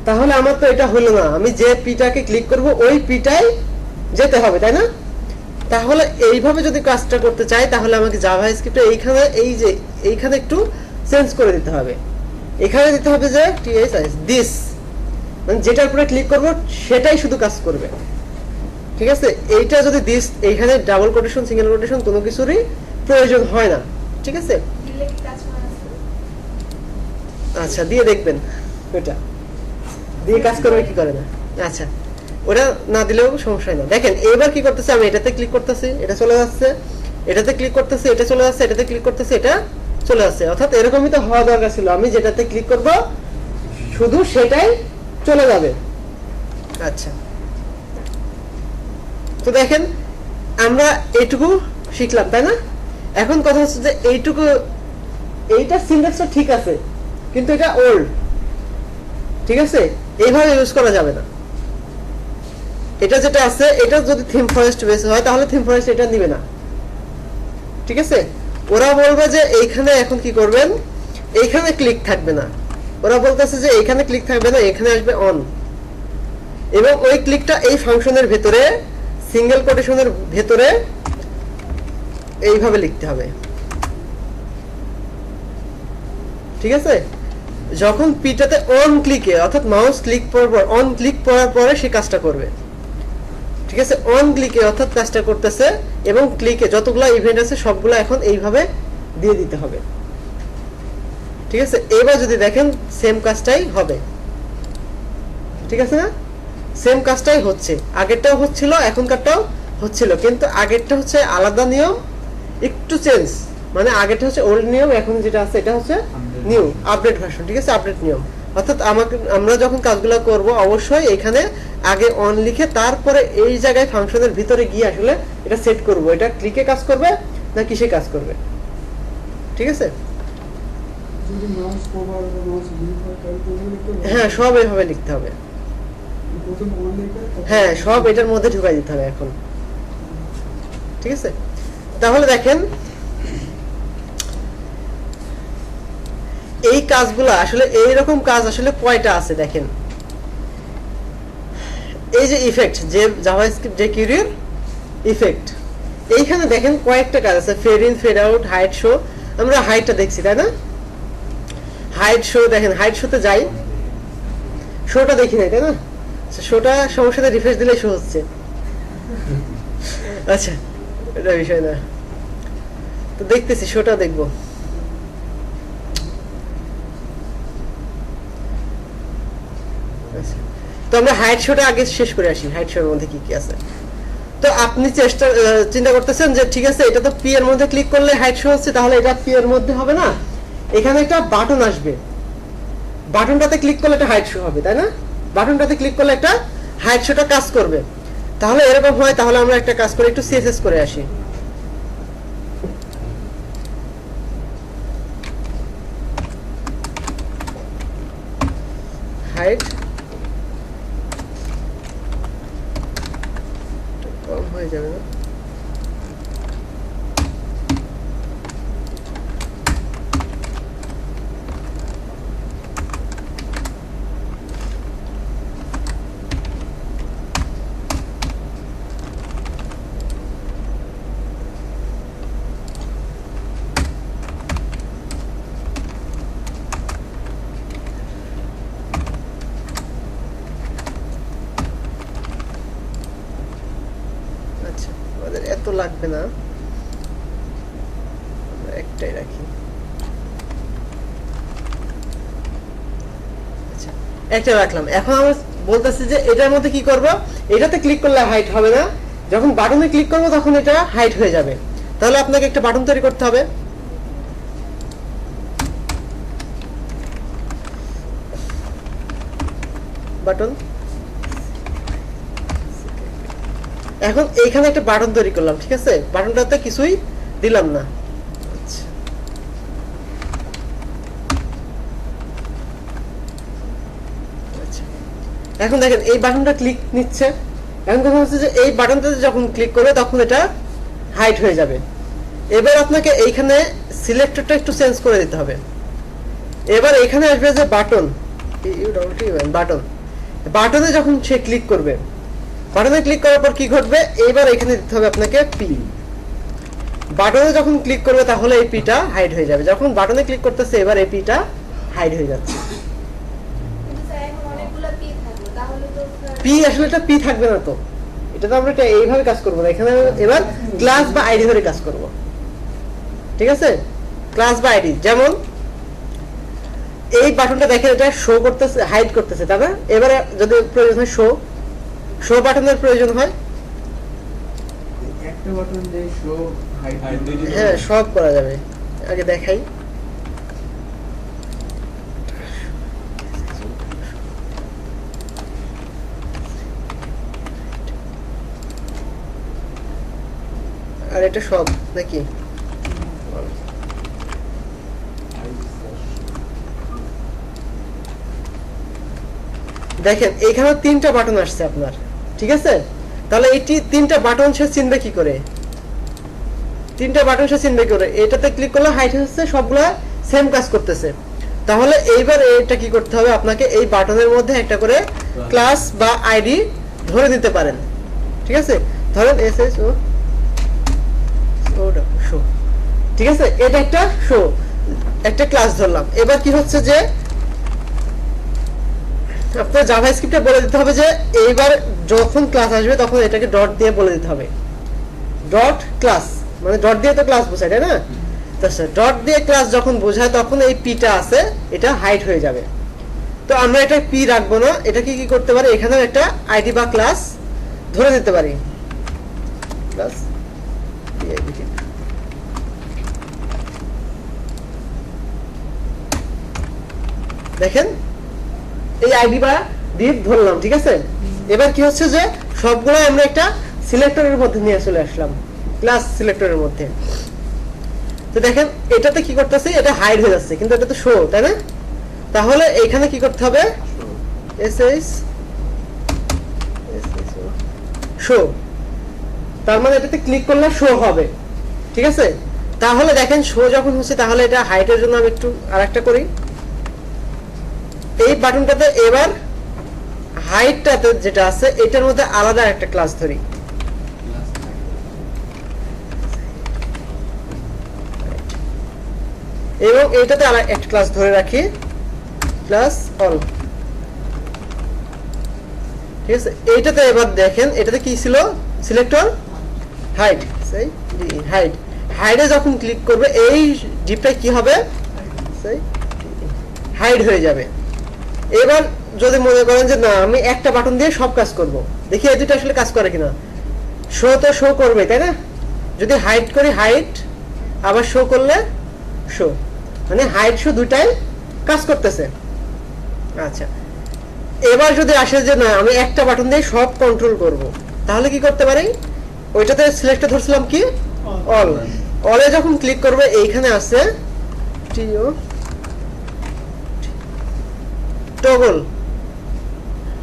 তাহলে আমার তো এটা হলো না, আমি যে পিটাকে ক্লিক করব ওই পিটাই যেতে হবে, তাই না? তাহলে এইভাবে যদি কাজটা করতে চাই তাহলে আমাকে জাভা স্ক্রিপ্টে এইখানে এই যে এইখানে একটু চেঞ্জ করে দিতে হবে। এখানে দিতে হবে যে দিস, মানে যেটার উপরে ক্লিক করব সেটাই শুধু কাজ করবে, ঠিক আছে? এইটা যদি দিস, এইখানে ডাবল কোটেশন সিঙ্গেল কোটেশন কোনো কিছুরই প্রয়োজন হয় না, ঠিক আছে? দিলে কি কাজ করা আছে? আচ্ছা দিয়ে দেখবেন ওটা দিয়ে কাজ করবে কি করে না। আচ্ছা ওটা না দিলেও সমস্যা হয় না। দেখেন এবার কি করতেছে, আমি এটাতে ক্লিক করতেছি, এটা চলে যাচ্ছে, এটাতে ক্লিক করতেছি, এটা চলে যাচ্ছে, এটাতে ক্লিক করতেছি, এটা চলে যাচ্ছে। অর্থাৎ এরকমই তো হওয়া দরকার ছিল, আমি যেটাতে ক্লিক করব শুধু সেটাই চলে যাবে। আচ্ছা তো দেখেন আমরা এইটুকু শিখলাম, তাই না? এখন কথা হচ্ছে যে এইটুকু, এইটা সিনট্যাক্সটা ঠিক আছে কিন্তু এটা ওল্ড, ঠিক আছে? এইভাবে ইউজ করা যাবে না। এটা যেটা আছে এটা যদি থিম ফরেস্ট বেস হয় তাহলে থিম ফরেস্ট এটা নিবে না, ঠিক আছে? ওরা বলবে যে এইখানে এখন কি করবেন, এইখানে ক্লিক থাকবে না, ওরা বলতেছে যে এইখানে ক্লিক থাকবে না, এখানে আসবে অন, এবং ওই ক্লিকটা এই ফাংশনের ভেতরে সিঙ্গেল কোটেশনের ভেতরে এইভাবে লিখতে হবে, ঠিক আছে? যখন পিটাতে অন ক্লিকে অর্থাৎ মাউস ক্লিক পর অন ক্লিক করার পরে সে কাজটা করবে, ঠিক আছে? অন ক্লিকে অর্থাৎ কাজটা করতেছে এবং ক্লিকে যতগুলো ইভেন্ট আছে সবগুলো এখন এইভাবে দিয়ে দিতে হবে, ঠিক আছে? এবার যদি দেখেন সেম কাজটাই হবে, ঠিক আছে না? সেম কাজটাই হচ্ছে, আগেরটাও হচ্ছিল এখনকারটাও হচ্ছিল, কিন্তু আগেরটা হচ্ছে আলাদা নিয়ম, একটু চেঞ্জ, মানে আগেরটা হচ্ছে ওল্ড নিয়ম, এখন যেটা আছে এটা হচ্ছে নিউ আপডেট ভার্সন, ঠিক আছে? আপডেট নিয়ম। অর্থাৎ আমরা যখন কাজগুলো করব অবশ্যই এখানে আগে অন লিখে তারপরে এই জায়গায় ফাংশনের ভিতরে গিয়ে আসলে এটা সেট করব, এটা ক্লিকে কাজ করবে না কিসে কাজ করবে, ঠিক আছে? যদি মাউস কভার বা মাউস লিভ হয় তাহলে তো এগুলো লিখতে হবে। হ্যাঁ সব এইভাবে লিখতে হবে, প্রথম অন লিখে তারপর- হ্যাঁ সব এটার মধ্যে ঢুকাই দিতে হবে এখন, ঠিক আছে? তাহলে দেখেন এই কাজগুলো আসলে এইরকম কাজ আসলে কয়টা আছে দেখেন। এই যে ইফেক্ট, যে জাভাস্ক্রিপ্ট যে কিউরির ইফেক্ট, এইখানে দেখেন কয়েকটা কাজ আছে, fade in fade out, hide show. আমরা হাইডটা দেখছি তাই না? হাইড শো দেখেন, হাইড শোতে যাই, শোটা দেখি নাই তাই না? শোটা সমস্যাতে রিফ্রেশ দিলে শো হচ্ছে। আচ্ছা এটা বিষয় না, তো দেখতেছি শোটা দেখবো। আচ্ছা তো আমরা হাইড শোটা আগে শেষ করে আসি, হাইড শোর মধ্যে কি কি আছে। তো আপনি চিন্তা করতেছেন যে ঠিক আছে এটা তো পি এর মধ্যে ক্লিক করলে হাইড শো হচ্ছে, তাহলে এটা পি এর মধ্যে হবে না, এখানে একটা বাটন আসবে, বাটনটাতে ক্লিক করলে একটা হাইড শো হবে, তাই না? বাটনটাতে ক্লিক করলে একটা হাইড শোটা কাজ করবে। তাহলে এরকম হয়, তাহলে আমরা একটা কাজ করে একটু সিএসএস করে আসি। হাইড কম হয়ে যাবে না? আচ্ছা আমাদের এত লাগবে না, আমরা একটাই রাখি। আচ্ছা একটা রাখলাম। এখন আমরা বলতেছি যে এটার মধ্যে কি করব, এটাতে ক্লিক করলে হাইট হবে না, যখন বাটনে ক্লিক করব তখন এটা হাইট হয়ে যাবে। তাহলে আপনাকে একটা বাটন তৈরি করতে হবে। বাটন, এখন এইখানে একটা বাটন তৈরি করলাম, ঠিক আছে? বাটনটাতে কিছুই দিলাম না। আচ্ছা আচ্ছা এখন দেখেন এই বাটনটা ক্লিক নিচ্ছে, এখন কথা হচ্ছে যে এই বাটনটাতে যখন ক্লিক করবে তখন এটা হাইড হয়ে যাবে। এবার আপনাকে এইখানে সিলেক্টরটা একটু চেঞ্জ করে দিতে হবে। এবার এখানে আসবে যে বাটন, বাটন বাটনে যখন সে ক্লিক করবে, বাটনে ক্লিক করার পর কি ঘটবে, এবার এখানে দিতে হবে আপনাকে পি। বাটনে যখন ক্লিক করবে তাহলে এই পিটা হাইড হয়ে যাবে। যখন বাটনে ক্লিক করতেছে এবার এই পিটা হাইড হয়ে যাচ্ছে। কিন্তু স্যার এখন অনেকগুলো পি থাকলো, তাহলে তো স্যার পি আসলে এটা পি থাকবে না তো, এটা তো আমরা এটা এইভাবে কাজ করবো না, এখানে এবার ক্লাস বা আইডি ধরে কাজ করব। ঠিক আছে, ক্লাস বা আইডি। যেমন এই বাটনটা দেখেন এটা শো করতেছে, হাইড করতেছে, তাই না? এবারে যদি প্রয়োজন হয় শো বাটনের প্রয়োজন হয়, একটা বাটন দিয়ে শো হাইড হ্যাঁ সব করা যাবে। আগে দেখাই, আর এটা সব নাকি? দেখেন এখানে 3টা বাটন আসছে আপনার, ঠিক আছে? তাহলে এই 3টা বাটন সে চিনবে কি করে? 3টা বাটন সে চিনবে কি করে? এটাতে ক্লিক করলে হাইড হচ্ছে, সবগুলা সেম কাজ করতেছে। তাহলে এইবার এটা কি করতে হবে, আপনাকে এই বাটনের মধ্যে একটা করে ক্লাস বা আইডি ধরে নিতে পারেন। ঠিক আছে, ধরেন এসএস ও শো, ঠিক আছে, এটা একটা শো, একটা ক্লাস ধরলাম। এবার কি হচ্ছে যে আপনার জাভাস্ক্রিপ্টে বলে দিতে হবে যে এইবার যখন ক্লাস আসবে তখন এটাকে ডট দিয়ে বলে দিতে হবে, ডট ক্লাস, মানে ডট দিয়ে তো ক্লাস বোঝায়, তাই না? তো ডট দিয়ে ক্লাস যখন বোঝায় তখন এই পিটা আছে এটা হাইড হয়ে যাবে। তো আমরা এটা পি রাখবো না, এটা কি করতে পারি, এখানে একটা আইডি বা ক্লাস ধরে দিতে পারি, ক্লাস দেখেন এই আইডি বা ডিপ ধরলাম, ঠিক আছে? এবার কি হচ্ছে যে সবগুলো আমরা একটা সিলেক্টরের মধ্যে নিয়ে চলে আসলাম, ক্লাস সিলেক্টরের মধ্যে। তো দেখেন এটাতে কি করতেছে, এটা হাইড হয়ে যাচ্ছে কিন্তু এটা তো শো, তাই না? তাহলে এখানে কি করতে হবে, এসএস শো, তার মানে এটাতে ক্লিক করলে শো হবে, ঠিক আছে? তাহলে দেখেন শো যখন হচ্ছে তাহলে এটা হাইডের জন্য আমি একটু আরেকটা করি, এই বাটনটাতে এবার হাইটটাতে যেটা আছে এটার মধ্যে আলাদা একটা ক্লাস ধরি, এবং এইটাতে আলাদা একটা ক্লাস ধরে রাখি, ক্লাস অল। ঠিক আছে, এইটাতে এবার দেখেন এটাতে কি ছিল, সিলেক্টর হাইড, সেই হাইড, হাইডে যখন ক্লিক করবে এই ডিপটা কি হবে, সেই হাইড হয়ে যাবে। এবার যদি মনে করেন যে না আমি একটা বাটন দিয়ে সব কাজ করব, দেখি এই দুটো আসলে কাজ করে কিনা। শো তো শো করবে, তাই না? যদি হাইড করি হাইড, আবার শো করলে শো, মানে হাইড শো দুটাই কাজ করতেছে। আচ্ছা, এবার যদি আসে যে না আমি একটা বাটন দিয়ে সব কন্ট্রোল করব, তাহলে কি করতে পারি, ওইটাতে সিলেক্টে ধরছিলাম কি অল, অলে যখন ক্লিক করবে এইখানে আছে টিও টগল,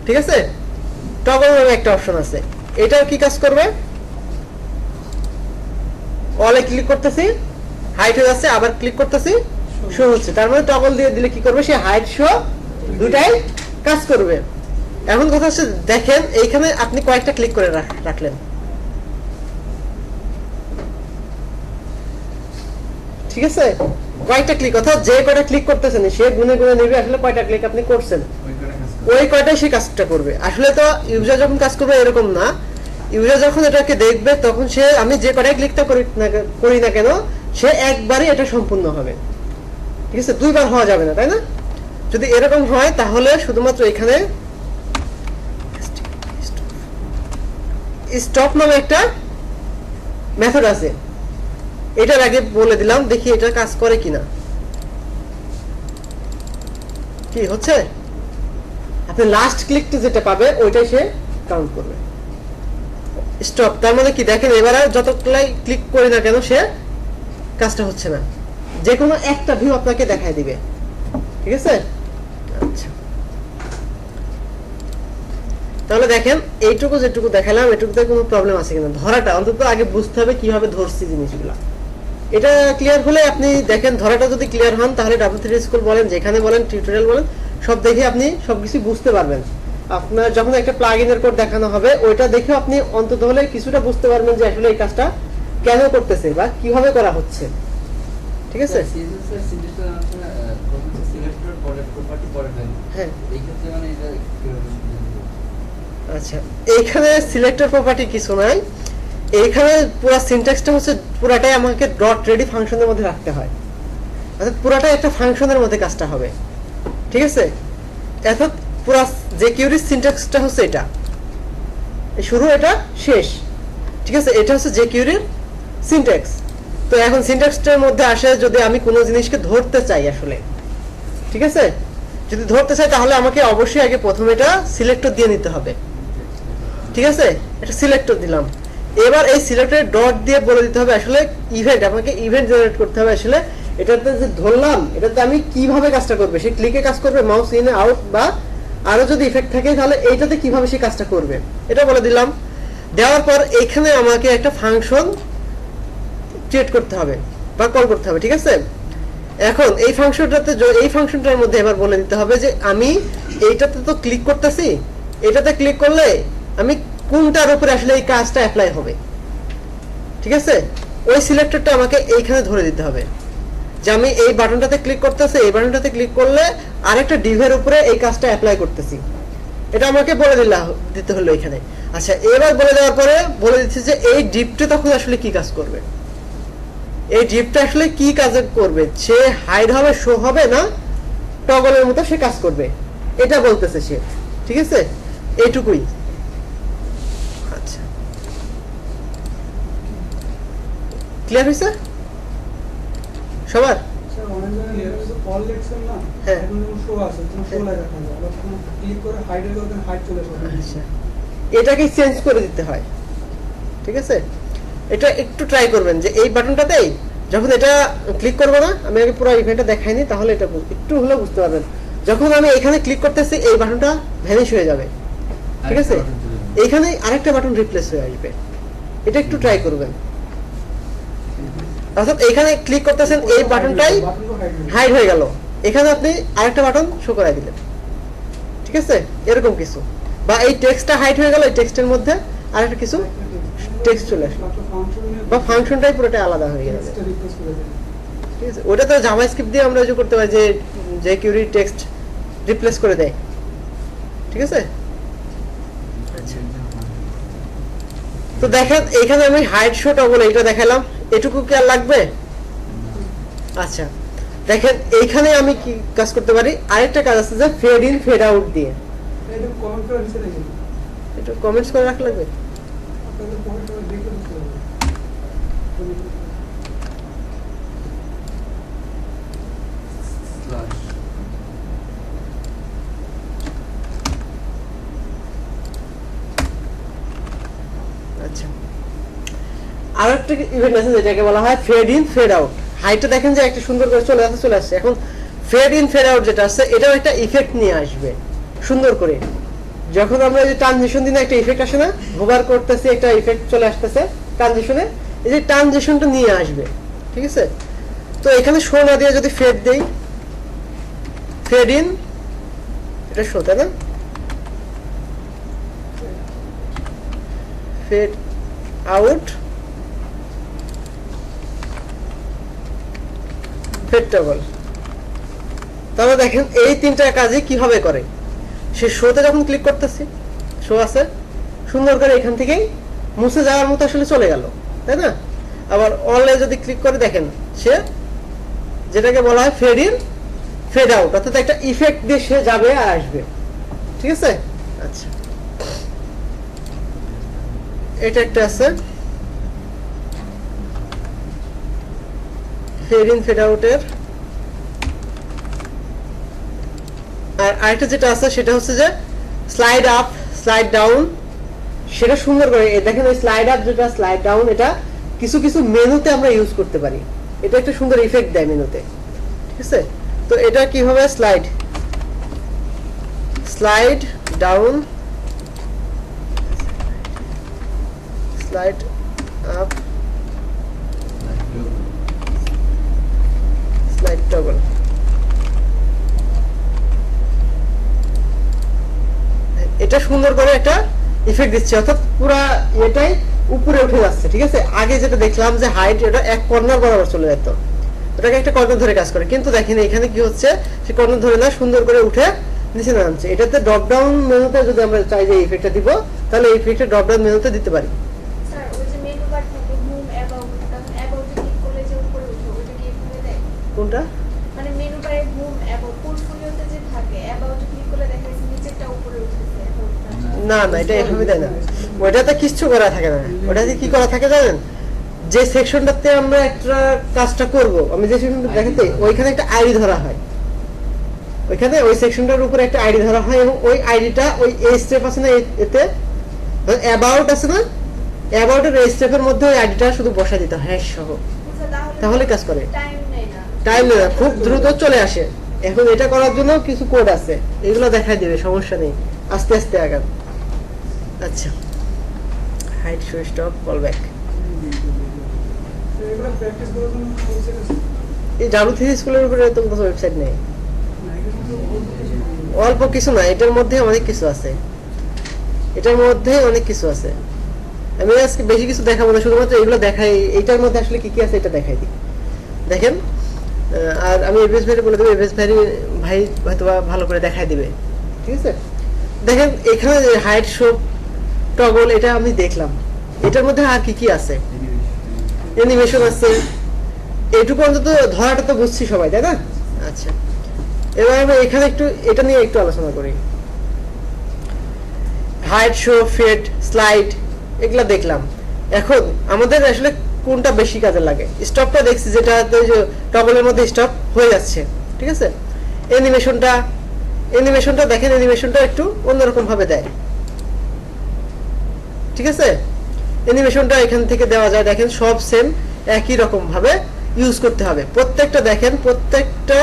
ঠিক আছে? টগল নামে একটা অপশন আছে, এটা কি কাজ করবে, অলে ক্লিক করতেছি হাইট হয়ে যাচ্ছে, আবার ক্লিক করতেছি শো হচ্ছে, তার মানে টগল দিয়ে দিলে কি করবে, সে হাইট শো দুটাই কাজ করবে। এখন কথা হচ্ছে দেখেন এইখানে আপনি কয়েকটা ক্লিক করে রাখলেন, ঠিক আছে? কয়েকটা ক্লিক, অর্থাৎ যে কয়টা ক্লিক করতেছেন সে গুনে গুনে নেবে আসলে কয়টা ক্লিক আপনি করছেন, ওই কয়টাই সে কাজটা করবে। আসলে তো ইউজার যখন কাজ করবে এরকম না, ইউজার যখন এটাকে দেখবে তখন সে আমি যে কয়টা ক্লিকটা করি না কেন সে একবারই এটা সম্পূর্ণ হবে, ঠিক আছে? দুইবার হওয়া যাবে না, তাই না? যদি এরকম হয় তাহলে শুধুমাত্র এখানে স্টপ নামে একটা মেথড আছে, এটার আগে বলে দিলাম, দেখি এটা কাজ করে কিনা। কি হচ্ছে, আপনি লাস্ট ক্লিকটা যেটা পাবে ওইটাই সে কাউন্ট করবে। স্টপ তার মানে কি দেখেন এবার যতগুলাই ক্লিক করি না কেন সে কাজটা হচ্ছে না, যে কোনো একটা ভিউ আপনাকে দেখায় দিবে, ঠিক আছে? আচ্ছা, তাহলে দেখেন এইটুকু যেটুকু দেখালাম এটুকুতে কোনো প্রবলেম আছে কিনা, ধরাটা অন্তত আগে বুঝতে হবে কিভাবে ধরছি জিনিসগুলা। এটা ক্লিয়ার হলে আপনি দেখেন ধরাটা যদি ক্লিয়ার হন তাহলে W3 স্কুল বলেন, যেখানে বলেন টিউটোরিয়াল বলেন, সব দেখে আপনি সবকিছু বুঝতে পারবেন। আপনার যখন একটা প্লাগইনের কোড দেখানো হবে ওইটা দেখে আপনি অন্তত হলে কিছুটা বুঝতে পারবেন যে আসলে এই কাজটা কেন করতেছে বা কিভাবে করা হচ্ছে, ঠিক আছে? সিএসএস সিনট্যাক্সটা আছে প্রথমে সিলেক্টর পরে প্রপার্টি পরে ভ্যালু। হ্যাঁ এই ক্ষেত্রে মানে এটা কিভাবে বুঝবো? আচ্ছা, এইখানে সিলেক্টর প্রপার্টি কিছু নাই, এইখানে পুরো সিনট্যাক্সটা হচ্ছে পুরাটাই আমাকে ডট রেডি ফাংশনের মধ্যে রাখতে হয়, অর্থাৎ পুরাটাই একটা ফাংশনের মধ্যে কাজটা হবে, ঠিক আছে? অর্থাৎ পুরা যে কিউরির সিনট্যাক্সটা হচ্ছে এটা, এই শুরু এটা শেষ, ঠিক আছে? এটা হচ্ছে যে কিউরির সিনট্যাক্স। তো এখন সিনট্যাক্সটার মধ্যে আসে যদি আমি কোনো জিনিসকে ধরতে চাই আসলে, ঠিক আছে? যদি ধরতে চাই তাহলে আমাকে অবশ্যই আগে প্রথমে এটা সিলেক্টর দিয়ে নিতে হবে, ঠিক আছে? এটা সিলেক্টর দিলাম, এবার এই সিলেক্টরে ডট দিয়ে বলে দিতে হবে আসলে ইভেন্ট, আমাকে ইভেন্ট জেনারেট করতে হবে আসলে এটাতে যে ধরলাম এটাতে আমি কিভাবে কাজটা করবে, সে ক্লিকে কাজ করবে, মাউস ইন আউট, বা আরো যদি ইফেক্ট থাকে তাহলে এইটাতে কিভাবে সে কাজটা করবে এটা বলে দিলাম। দেওয়ার পর এখানে আমাকে একটা ফাংশন ক্রিয়েট করতে হবে বা কল করতে হবে, ঠিক আছে? এখন এই ফাংশনটাতে এই ফাংশনটার মধ্যে এবার বলে দিতে হবে যে আমি এইটাতে তো ক্লিক করতেছি, এটাতে ক্লিক করলে আমি কোনটার উপরে আসলে এই কাজটা অ্যাপ্লাই হবে, ঠিক আছে? ওই সিলেক্টরটা আমাকে এইখানে ধরে দিতে হবে যে আমি এই বাটনটাতে ক্লিক করতেছি, এই বাটনটাতে ক্লিক করলে আরেকটা ডিভের উপরে এই কাজটা অ্যাপ্লাই করতেছি, এটা আমাকে বলে দিতে হলো এখানে। আচ্ছা, এবার বলে দেওয়ার পরে বলে দিচ্ছে যে এই ডিপটা তখন আসলে কি কাজ করবে, এই ডিপটা আসলে কি কাজ করবে, সে হাইড হবে, শো হবে, না টগলের মতো সে কাজ করবে, এটা বলতেছে সে, ঠিক আছে? এইটুকুই। আচ্ছা, ক্লিয়ার হয়েছে সবার? স্যার অনেক জায়গায় কল লেখছেন না, হ্যাঁ। এখন যেমন শো আছে তখন শো লেখা থাকে, আবার যখন ক্লিক করে হাইডের করতে হাইড চলে আসবে। আচ্ছা, এটাকে চেঞ্জ করে দিতে হয়, ঠিক আছে? এটা একটু ট্রাই করবেন যে এই বাটনটাতেই যখন এটা ক্লিক করবো না, আমি আগে পুরো ইভেন্টটা দেখাইনি, তাহলে এটা একটু হলেও বুঝতে পারবেন। যখন আমি এখানে ক্লিক করতেছি এই বাটনটা ভ্যানিশ হয়ে যাবে, ঠিক আছে? এইখানে আরেকটা বাটন রিপ্লেস হয়ে আসবে, এটা একটু ট্রাই করবেন। অর্থাৎ এখানে ক্লিক করতেছেন এই বাটনটাই হাইড হয়ে গেল, এখানে আপনি আরেকটা বাটন শো করাই দিলেন, ঠিক আছে? এরকম কিছু, বা এই টেক্সটটা হাইড হয়ে গেল, এই টেক্সটের মধ্যে আরেকটা কিছু টেক্সট চলে আসলো, বা ফাংশনটাই পুরোটাই আলাদা হয়ে গেল, ঠিক আছে? ওটা তো জাভাস্ক্রিপ্ট দিয়ে আমরা যে করতে পারি যে যে কিউরি টেক্সট রিপ্লেস করে দেয়, ঠিক আছে? আচ্ছা, তো দেখেন এখানে আমি হাইড শো টগল এটা দেখালাম, এটুকু কি আর লাগবে? আচ্ছা, দেখেন এইখানে আমি কি কাজ করতে পারি, আরেকটা কাজ আছে যে ফেড ইন ফেড আউট দিয়ে, এটা কমেন্ট করে দিতে দেখেন, একটু কমেন্টস করে রাখা লাগবে। আপনাদের কমেন্ট করে দেখলে বুঝতে পারবেন। স্ল্যাশ আচ্ছা, আরেকটা ইভেন্ট আছে যেটাকে বলা হয় ফেড ইন ফেড আউট। হাইটটা দেখেন যে একটা সুন্দর করে চলে আসছে। এখন ফেড ইন ফেড আউট যেটা আছে এটাও একটা ইফেক্ট নিয়ে আসবে সুন্দর করে। যখন আমরা এই যে ট্রানজিশন দিনে একটা ইফেক্ট আসে না, হোভার করতেছি একটা ইফেক্ট চলে আসতেছে ট্রানজিশনে, এই যে ট্রানজিশনটা নিয়ে আসবে, ঠিক আছে? তো এখানে শো না দিয়ে যদি ফেড দেই, ফেড ইন, এটা শো, তাই না? Fade out, fade toggle. তাহলে দেখেন এই তিনটা কাজই কিভাবে করে। সে শোতে যখন ক্লিক করতেছি, শো আছে সুন্দর করে এখান থেকেই মুছে যাওয়ার মতো আসলে চলে গেল, তাই না? আবার অলে যদি ক্লিক করে দেখেন সে যেটাকে বলা হয় ফেড ইন ফেড আউট, অর্থাৎ একটা ইফেক্ট দিয়ে সে যাবে আর আসবে, ঠিক আছে? আচ্ছা, এটা একটা আছে ফেড ইন ফেড আউটের। আর আরেকটা যেটা আছে সেটা হচ্ছে যে স্লাইড আপ স্লাইড ডাউন, সেটা সুন্দর করে দেখেন ওই স্লাইড আপ যেটা স্লাইড ডাউন, এটা কিছু কিছু মেনুতে আমরা ইউজ করতে পারি, এটা একটা সুন্দর ইফেক্ট দেয় মেনুতে, ঠিক আছে? তো এটা কিভাবে slide slide down, slide up, slide toggle. এটা এটা সুন্দর করে একটা ইফেক্ট দিচ্ছে, অর্থাৎ পুরা এটাই উপরে উঠে যাচ্ছে। ঠিক আছে, আগে যেটা দেখলাম যে হাইট এটা এক কর্নার বরাবর চলে যেত, ওটাকে একটা কর্নার ধরে কাজ করে, কিন্তু দেখেন এখানে কি হচ্ছে, সে কর্নার ধরে না, সুন্দর করে উঠে নিচে নামছে। এটাতে ড্রপ ডাউন মেনুতে যদি আমরা চাই যে ইফেক্টটা দিব, তাহলে এই ইফেক্টটা ড্রপ ডাউন মেনুতে দিতে পারি। স্যার ওই যে মেনু বার থাকে হোম অ্যাবাউট, তখন অ্যাবাউটে ক্লিক করলে যে উপরে উঠে ওটা কি এভাবে দেয়? কোনটা? মানে মেনু বারে হোম অ্যাবাউট পোর্টফোলিওতে যে থাকে অ্যাবাউটে ক্লিক করলে দেখা যাচ্ছে নিচেরটা উপরে উঠেছে অ্যাবাউটটা। না না, এটা এভাবে দেয় না, ওইটাতে কিচ্ছু করা থাকে না। ওটাতে কি করা থাকে জানেন, যে সেকশনটাতে আমরা একটা কাজটা করব, আমি যে সেকশনটা দেখাতে, ওইখানে একটা আইডি ধরা হয়, ওইখানে ওই সেকশনটার উপরে একটা আইডি ধরা হয়, এবং ওই আইডিটা ওই এই স্টেপ আছে না, এতে অ্যাবাউট আছে না, অ্যাবাউটের এই স্টেপের মধ্যে ওই আইডিটা শুধু বসাই দিতে হয় হ্যাশ সহ, তাহলে কাজ করে। টাইম নেয় না। টাইম নেই না, খুব দ্রুত চলে আসে। এখন এটা করার জন্য কিছু কোড আছে, এগুলো দেখাই দিবে, সমস্যা নেই, আস্তে আস্তে আগান। আচ্ছা, height show stop call back, এগুলো প্র্যাকটিস করার জন্য ওয়েবসাইট আছে? এই জারুথি স্কুলের উপরে তো কোনো ওয়েবসাইট নেই, না, এগুলো কিন্তু অল্প কিছু না, এটার মধ্যে অনেক কিছু আছে, এটার মধ্যে অনেক কিছু আছে। আমি আজকে বেশি কিছু দেখাবো না, শুধুমাত্র এগুলো দেখাই, এইটার মধ্যে আসলে কি কি আছে এটা দেখাই দিই। দেখেন, আর আমি এভিএস ভাইকে বলে দেবো, এভিএস ভাই হয়তো ভালো করে দেখাই দিবে। ঠিক আছে, দেখেন এখানে হাইট শো টগল, এটা আমি দেখলাম, এটার মধ্যে আর কি কি আছে, অ্যানিমেশন আছে, এইটুকু অন্তত ধরাটা তো বুঝছি সবাই, তাই না? আচ্ছা, এবার আমরা এখানে একটু এটা নিয়ে একটু আলোচনা করি। হাইট শো, ফেড, স্লাইড, এগুলা দেখলাম। এখন আমাদের আসলে কোনটা বেশি কাজে লাগে? স্টপটা দেখছি, যেটা টগলের মধ্যে স্টপ হয়ে যাচ্ছে। ঠিক আছে, অ্যানিমেশনটা দেখেন, অ্যানিমেশনটা একটু অন্যরকম ভাবে দেয়। ঠিক আছে, অ্যানিমেশনটা এখান থেকে দেওয়া যায়, দেখেন সব সেম একই রকম ভাবে ইউজ করতে হবে প্রত্যেকটা। দেখেন প্রত্যেকটা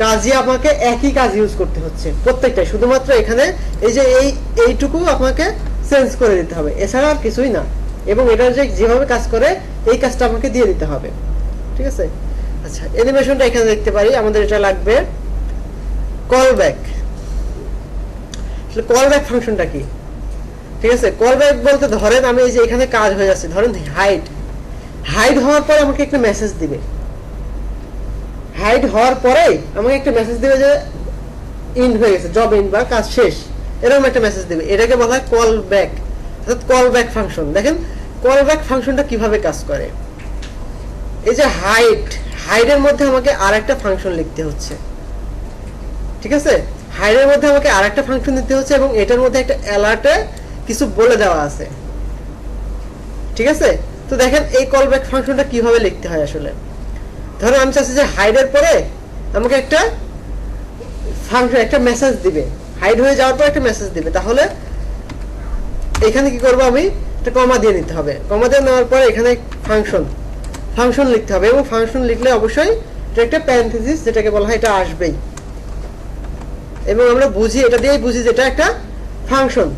কাজই আমাকে একই কাজ ইউজ করতে হচ্ছে, প্রত্যেকটাই। শুধুমাত্র এখানে এই যে এইটুকু আপনাকে চেঞ্জ করে দিতে হবে, এছাড়া আর কিছুই না। এবং এটা যে যেভাবে কাজ করে এই কাজটা আমাকে দিয়ে দিতে হবে। ঠিক আছে, আচ্ছা, অ্যানিমেশনটা এখানে দেখতে পারি, আমাদের এটা লাগবে কল ব্যাক। কল ব্যাক ফাংশনটা কি? ঠিক আছে, কল ব্যাক বলতে ধরেন আমি এই যে এখানে কাজ হয়ে যাচ্ছে, ধরেন হাইড হওয়ার পরে আমাকে একটা মেসেজ দিবে, হাইড হওয়ার পরে আমাকে একটা মেসেজ দিবে যে ইন্ড হয়ে গেছে, জব ইন্ড বা কাজ শেষ, এরকম একটা মেসেজ দিবে। এটাকে বলা হয় কল ব্যাক, অর্থাৎ কল ব্যাক ফাংশন। দেখেন কল ব্যাক ফাংশনটা কিভাবে কাজ করে। এই যে হাইডের মধ্যে আমাকে আর একটা ফাংশন লিখতে হচ্ছে। ঠিক আছে, হাইডের মধ্যে আমাকে আর একটা ফাংশন দিতে হচ্ছে, এবং এটার মধ্যে একটা অ্যালার্টে কিছু বলে দেওয়া আছে। ঠিক আছে, তো দেখেন এই কল ব্যাক ফাংশনটা কিভাবে লিখতে হয় আসলে। ধরো আমি চাচ্ছি যে হাইডের পরে আমাকে একটা ফাংশন, একটা মেসেজ দিবে, হাইড হয়ে যাওয়ার পর একটা মেসেজ দিবে, তাহলে এখানে কি করব, আমি একটা কমা দিয়ে নিতে হবে। কমা দিয়ে নেওয়ার পরে এখানে ফাংশন লিখতে হবে, এবং ফাংশন লিখলে অবশ্যই এটা একটা প্যারেনথেসিস, যেটাকে বলা হয়, এটা আসবেই। এবং আমরা বুঝি, এটা দিয়েই বুঝি যে এটা একটা ফাংশন।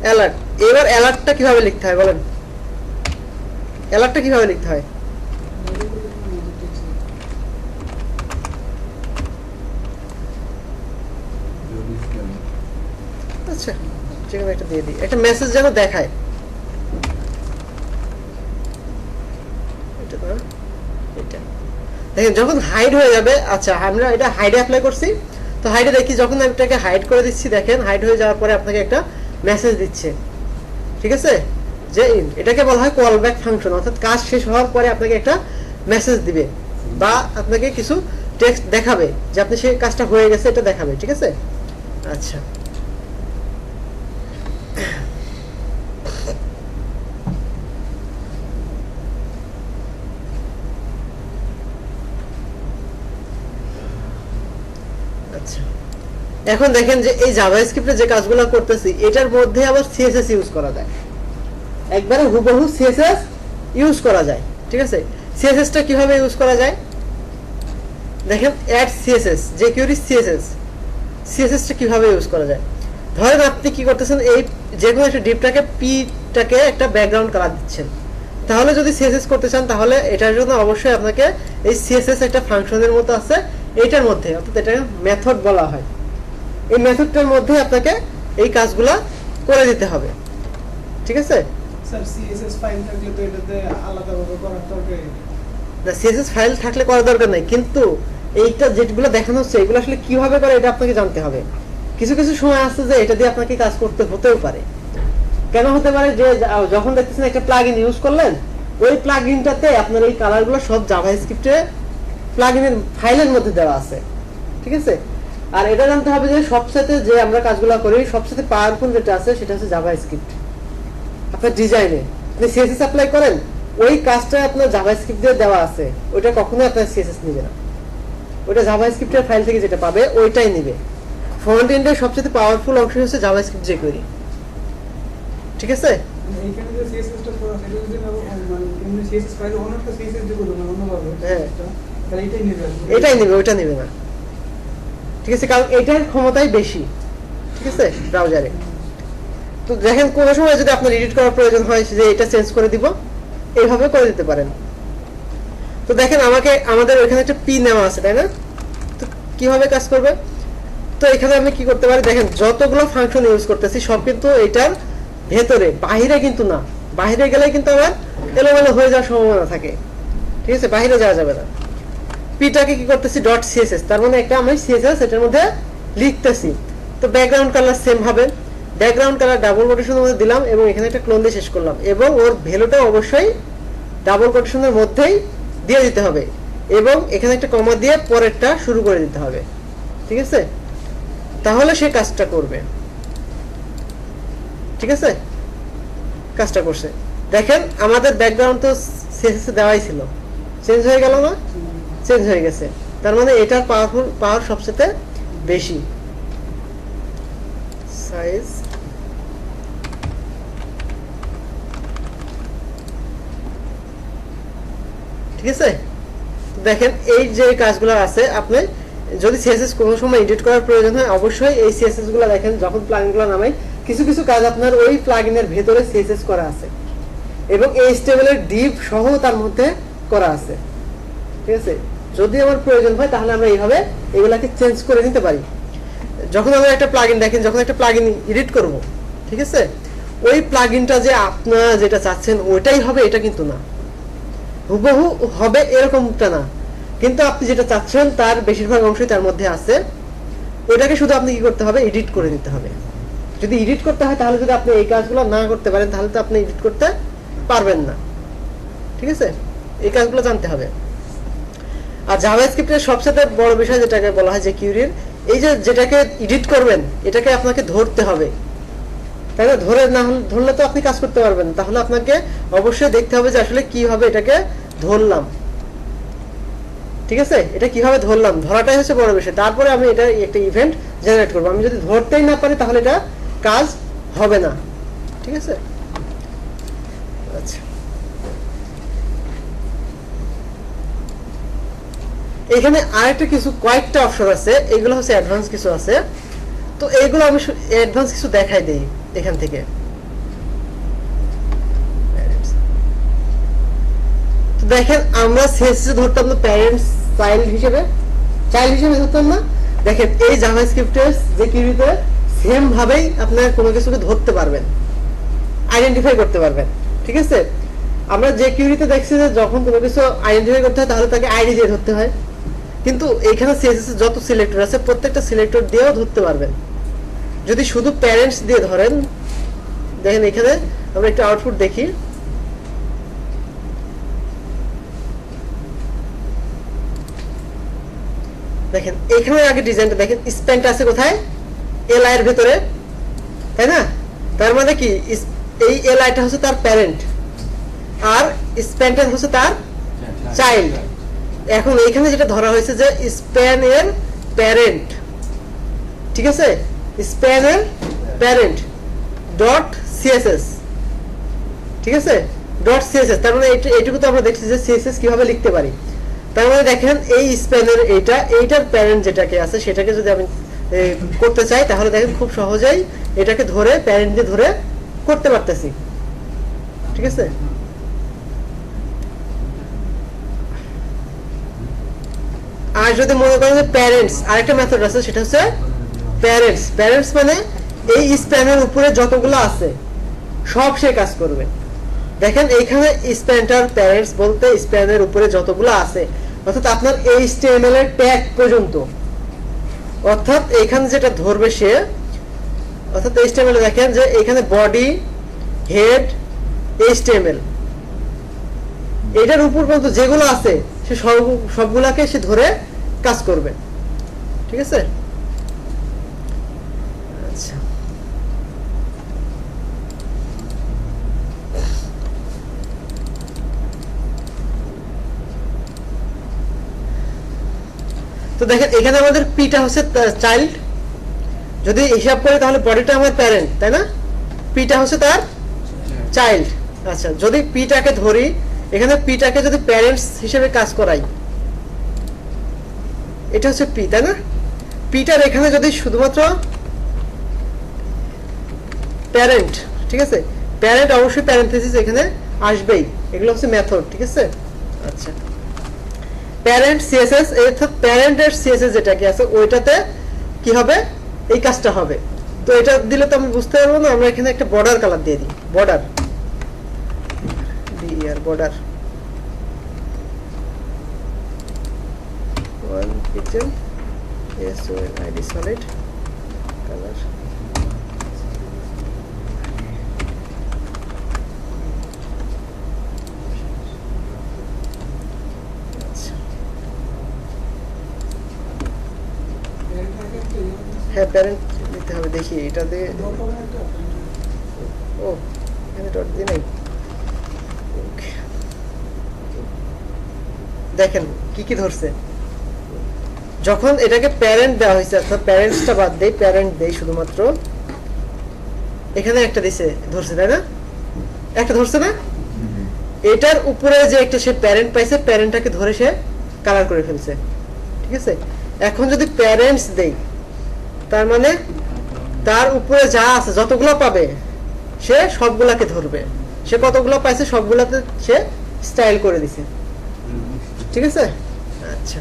অ্যালার্ট, এবার অ্যালার্টটা কিভাবে লিখতে হয় বলেন, অ্যালার্টটা কিভাবে লিখতে হয়? আচ্ছা, যেখানে একটা দিয়ে দিই, একটা মেসেজ যেন দেখায়। এটা দেখেন যখন হাইড হয়ে যাবে, আচ্ছা আমরা এটা হাইডে অ্যাপ্লাই করছি, তো হাইডে দেখি যখন আমি এটাকে হাইড করে দিচ্ছি, দেখেন হাইড হয়ে যাওয়ার পরে আপনাকে একটা মেসেজ দিচ্ছে। ঠিক আছে, যে এটাকে বলা হয় কল ব্যাক ফাংশন, অর্থাৎ কাজ শেষ হওয়ার পরে আপনাকে একটা মেসেজ দিবে, বা আপনাকে কিছু টেক্সট দেখাবে যে আপনি সেই কাজটা হয়ে গেছে, এটা দেখাবে। ঠিক আছে, আচ্ছা, আচ্ছা, এখন দেখেন যে এই জাভাস্ক্রিপ্টে যে কাজগুলো করতেছি, এটার মধ্যে আবার সিএসএস ইউজ করা যায়, একবারে হুবহু সিএসএস ইউজ করা যায়। ঠিক আছে, সিএসএসটা কিভাবে ইউজ করা যায় দেখেন, অ্যাড সিএসএস, jQuery সিএসএসটা কিভাবে ইউজ করা যায়। ধরেন আপনি কি করতেছেন, এই যে কোনো একটা ডিপটাকে পিটাকে একটা ব্যাকগ্রাউন্ড কালার দিচ্ছেন, তাহলে যদি সিএসএস করতে চান তাহলে এটার জন্য অবশ্যই আপনাকে এই সিএসএস একটা ফাংশনের মতো আছে, এইটার মধ্যে অর্থাৎ এটা মেথড বলা হয়, এই মেথডটার মধ্যে আপনাকে এই কাজগুলা করে দিতে হবে। ঠিক আছে, স্যার সিএসএস ফাইল থাকলে তো এটাতে আলাদাভাবে করার দরকার নেই। না সিএসএস ফাইল থাকলে করার দরকার নাই, কিন্তু এইটা যেগুলো দেখানো হচ্ছে এগুলো আসলে কিভাবে করে এটা আপনাকে জানতে হবে। কিছু কিছু সময় আছে যে এটা দিয়ে আপনাকে কাজ করতে হতেও পারে। কেন হতে পারে যে যখন দেখতেছেন একটা প্লাগইন ইউজ করলেন, ওই প্লাগইনটাতে আপনার এই কালারগুলো সব জাভাস্ক্রিপ্টে প্লাগইনের ফাইলের মধ্যে দেওয়া আছে। ঠিক আছে, আর এটা জানতে হবে যে সবচেয়ে যে আমরা কাজগুলো করি সবচেয়ে পাওয়ারফুল যেটা আছে সেটা হচ্ছে জাভাস্ক্রিপ্ট। আপনার ডিজাইনে আপনি সিএসএস অ্যাপ্লাই করেন, ওই কাজটা আপনার জাভাস্ক্রিপ্ট দিয়ে দেওয়া আছে, ওইটা কখনোই আপনার সিএসএস নেবে না, ওইটা জাভাস্ক্রিপ্টের ফাইল থেকে যেটা পাবে ওইটাই নেবে। ফ্রন্ট এন্ডের সবচেয়ে পাওয়ারফুল অংশ হচ্ছে জাভাস্ক্রিপ্ট jQuery। ঠিক আছে, এইখানে যে সিএসএসটা করা সেটা যদি মানে এমনি সিএসএস ফাইল অনেকটা সিএসএস দিয়ে করবে অন্যভাবে, হ্যাঁ। তাহলে এটাই নেবে। এটাই নেবে, ওইটা নেবে না। ঠিক আছে, কারণ এটার ক্ষমতাই বেশি। ঠিক আছে, ব্রাউজারে তো দেখেন কোনো সময় যদি আপনার এডিট করার প্রয়োজন হয় যে এটা চেঞ্জ করে দিব, এইভাবে করে দিতে পারেন। তো দেখেন আমাদের ওইখানে একটা পি নেওয়া আছে, তাই না? তো কিভাবে কাজ করবে? তো এখানে আমি কি করতে পারি, দেখেন যতগুলো ফাংশন ইউজ করতেছি সব কিন্তু এটার ভেতরে, বাহিরে কিন্তু না। বাহিরে গেলে কিন্তু আমার এলোমেলো হয়ে যাওয়ার সম্ভাবনা থাকে। ঠিক আছে, বাহিরে যাওয়া যাবে না। পিটাকে কি করতেছি ডট সিএসএস, তার মানে একটা আমি সিএসএস এটার মধ্যে লিখতেছি। তো ব্যাকগ্রাউন্ড কালার সেম হবে, ব্যাকগ্রাউন্ড কালার ডাবল কোটেশনের মধ্যে দিলাম এবং এখানে একটা ক্লোন দিয়ে শেষ করলাম, এবং ওর ভ্যালুটা অবশ্যই ডাবল কোটেশনের মধ্যেই দিয়ে দিতে হবে, এবং এখানে একটা কমা দিয়ে পরেরটা শুরু করে দিতে হবে। ঠিক আছে, তাহলে সে কাজটা করবে। ঠিক আছে, কাজটা করছে। দেখেন আমাদের ব্যাকগ্রাউন্ড তো সিএসএস দেওয়াই ছিল, চেঞ্জ হয়ে গেল না? চেঞ্জ হয়ে গেছে, তার মানে এটার পাওয়ার সবচেয়ে বেশি। সাইজ ঠিক আছে, দেখেন এই যে কাজগুলো আছে, আপনি যদি সিএসএস কোনো সময় এডিট করার প্রয়োজন হয় অবশ্যই এই সিএসএস গুলো দেখেন যখন প্লাগইনগুলো নামাই, কিছু কিছু কাজ আপনার ওই প্লাগইনের ভেতরে সিএসএস করা আছে এবং HTML এর ডিভ সহ তার মধ্যে করা আছে। ঠিক আছে, যদি আমার প্রয়োজন হয় তাহলে আমরা এইভাবে এগুলাকে চেঞ্জ করে নিতে পারি। যখন আমরা একটা প্লাগইন দেখেন, যখন একটা প্লাগইন এডিট করব, ঠিক আছে, ওই প্লাগইনটা যে আপনারা যেটা চাচ্ছেন ওইটাই হবে এটা কিন্তু না, হুবহু হবে এরকমটা না, কিন্তু আপনি যেটা চাচ্ছেন তার বেশিরভাগ অংশই তার মধ্যে আছে। ওইটাকে শুধু আপনি কি করতে হবে, এডিট করে নিতে হবে। যদি এডিট করতে হয় তাহলে যদি আপনি এই কাজগুলো না করতে পারেন তাহলে তো আপনি এডিট করতে পারবেন না। ঠিক আছে, এই কাজগুলো জানতে হবে। আর জাভাস্ক্রিপ্টের সবচেয়ে বড় বিষয় যেটাকে বলা হয় jQuery, এই যে যেটাকে এডিট করবেন এটাকে আপনাকে ধরতে হবে, তাই না? ধরলে তো আপনি কাজ করতে পারবেন, তাহলে আপনাকে অবশ্যই দেখতে হবে যে আসলে কিভাবে এটাকে ধরলাম। ঠিক আছে, এটা কিভাবে ধরলাম, ধরাটাই হচ্ছে বড় বিষয়। তারপরে আমি এটা একটা ইভেন্ট জেনারেট করবো। আমি যদি ধরতেই না পারি তাহলে এটা কাজ হবে না। ঠিক আছে, আচ্ছা, এখানে আরেকটা কয়েকটা অপশন আছে, এগুলো হচ্ছে অ্যাডভান্স কিছু আছে। তো এইগুলো আমি অ্যাডভান্স কিছু দেখাই দেই এখান থেকে। তো দেখেন আমরা সিএসএস ধরতাম না প্যারেন্টস চাইল্ড হিসেবে ধরতাম না। দেখেন এই জাভাস্ক্রিপ্টের jQuery-তে সেম ভাবেই আপনারা কোনো কিছুকে ধরতে পারবেন, আইডেন্টিফাই করতে পারবেন। ঠিক আছে, আমরা jQuery-তে দেখছি যে যখন কোনো কিছু আইডেন্টিফাই করতে হয় তাহলে তাকে আইডি দিয়ে ধরতে হয়, কিন্তু এইখানে সিএসএস এর যত সিলেক্টর আছে প্রত্যেকটা সিলেক্টর দিয়েও ধরতে পারবেন। যদি শুধু প্যারেন্টস দিয়ে ধরেন, দেখেন এখানে আমরা একটা আউটপুট দেখি। দেখেন এখানে আগে ডিজাইনটা দেখেন, স্প্যানটা আছে কোথায়, এলআই এর ভেতরে, তাই না? তার মানে কি এই এলআইটা হচ্ছে তার প্যারেন্ট আর স্প্যানটা হচ্ছে তার চাইল্ড। এখন এইখানে যেটা ধরা হয়েছে যে স্প্যান এর প্যারেন্ট, ঠিক আছে, স্প্যান এর প্যারেন্ট ডট সিএসএস, ঠিক আছে, ডট সিএসএস। তার মানে এইটুকু তো আমরা দেখছি যে সিএসএস কিভাবে লিখতে পারি। তার মানে দেখেন এই স্প্যানের এইটার প্যারেন্ট যেটাকে আছে সেটাকে যদি আমি করতে চাই তাহলে দেখেন খুব সহজেই এটাকে ধরে প্যারেন্ট দিয়ে ধরে করতে পারতেছি। ঠিক আছে, আর যদি মনে করেন যে প্যারেন্টস, আরেকটা মেথড আছে, সেটা হচ্ছে প্যারেন্টস মানে এই স্প্যানের উপরে যতগুলো আছে সব সে কাজ করবে। দেখেন এইখানে স্প্যানটার প্যারেন্টস বলতে স্প্যানের উপরে যতগুলো আছে, অর্থাৎ আপনার HTML এর ট্যাগ পর্যন্ত, অর্থাৎ এইখানে যেটা ধরবে সে, অর্থাৎ HTML এ দেখেন যে এইখানে বডি, হেড, HTML, এটার উপর পর্যন্ত যেগুলো আছে সে সবগুলাকে সে ধরে কাজ করবে। ঠিক আছে? আচ্ছা, তো দেখেন এখানে আমাদের পিটা হচ্ছে চাইল্ড, যদি হিসাব করি তাহলে বডিটা আমার প্যারেন্ট, তাই না? পিটা হচ্ছে তার চাইল্ড। আচ্ছা, যদি পিটাকে ধরি, এখানে পিটাকে যদি প্যারেন্টস হিসেবে কাজ করাই, এটা হচ্ছে পি, তাই না? পিটার এখানে যদি শুধুমাত্র প্যারেন্ট, ঠিক আছে, প্যারেন্ট অবশ্যই প্যারেন্থেসিস এখানে আসবেই, এগুলো হচ্ছে মেথড। ঠিক আছে? আচ্ছা, প্যারেন্ট সিএসএস, অর্থাৎ প্যারেন্টের সিএসএস যেটা কি আছে ওইটাতে কি হবে, এই কাজটা হবে। তো এটা দিলে তো আমি বুঝতে পারবো না, আমরা এখানে একটা বর্ডার কালার দিয়ে দিই, border, border 1 pixel SOLID solid colour. হ্যাঁ, প্যারেন্ট নিতে হবে, দেখি এটা দিয়ে। ও, এখানে ডট দিয়ে নাই। দেখেন কি কি ধরছে, যখন এটাকে প্যারেন্ট দেওয়া হয়েছে, অর্থাৎ প্যারেন্টসটা বাদ দেই, প্যারেন্ট দেই শুধুমাত্র, এখানে একটা দিছে, ধরছে, তাই না? একটা ধরছে না? এটার উপরে যে একটা সে প্যারেন্ট পাইছে, প্যারেন্টটাকে ধরে সে কালার করে ফেলছে। ঠিক আছে? এখন যদি প্যারেন্টস দেই, তার মানে তার উপরে যা আছে যতগুলো পাবে সে সবগুলাকে ধরবে, সে কতগুলো পাইছে সবগুলাতে সে স্টাইল করে দিছে। ঠিক আছে? আচ্ছা,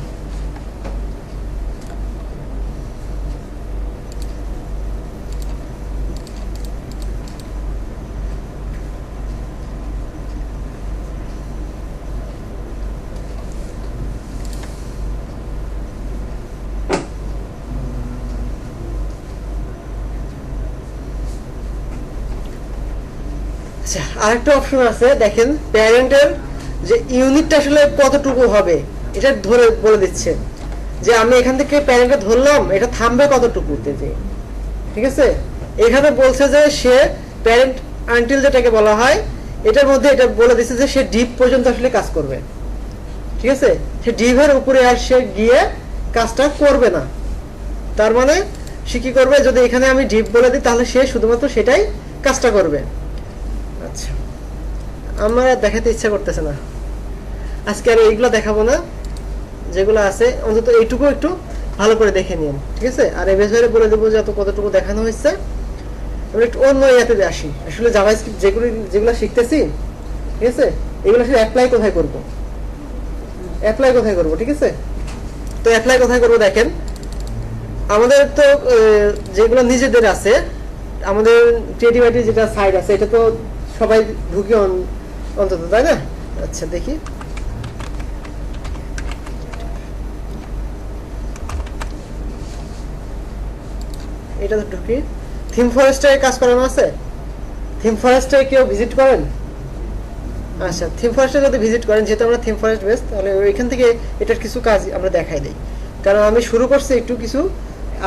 আরেকটা অপশন আছে, দেখেন প্যারেন্টের যে ইউনিটটা আসলে কতটুকু হবে এটা ধরে বলে দিচ্ছে, যে আমি এখান থেকে প্যারেন্টটা ধরলাম, এটা থামবে কতটুকুতে। যে ঠিক আছে, এখানে বলছে যে সে প্যারেন্ট আনটিল যেটাকে বলা হয়, এটার মধ্যে এটা বলে দিচ্ছে যে সে ডিপ পর্যন্ত আসলে কাজ করবে। ঠিক আছে, সে ডিপের উপরে আর সে গিয়ে কাজটা করবে না। তার মানে সে কি করবে, যদি এখানে আমি ডিপ বলে দিই তাহলে সে শুধুমাত্র সেটাই কাজটা করবে। আচ্ছা, আমার দেখাতে ইচ্ছা করতেছে না আজকে, আর এইগুলো দেখাবো না, যেগুলো আছে অন্তত এইটুকু একটু ভালো করে দেখে নিন। ঠিক আছে? আর এই বিষয়ে বলে দেবো যে কতটুকু দেখানো হয়েছে। আমরা একটু অন্য ইয়াতে আসি, আসলে জাভাস্ক্রিপ্ট যেগুলো শিখতেছি, ঠিক আছে, এগুলো আসলে অ্যাপ্লাই কোথায় করব, ঠিক আছে? তো অ্যাপ্লাই কোথায় করব, দেখেন আমাদের তো যেগুলো নিজেদের আছে, আমাদের ক্রিয়েটিভিটি যেটা সাইট আছে, এটা তো সবাই ঢুকে অন্তত, তাই না? আচ্ছা, দেখি এটা তো ঢুকি। থিম ফরেস্টে কাজ করানো আছে, থিম ফরেস্টে কেউ ভিজিট করেন? আচ্ছা, থিম ফরেস্টে যদি ভিজিট করেন, যেহেতু আমরা থিম ফরেস্ট বেস, তাহলে ওইখান থেকে এটার কিছু কাজ আমরা দেখাই দিই, কারণ আমি শুরু করছি একটু কিছু,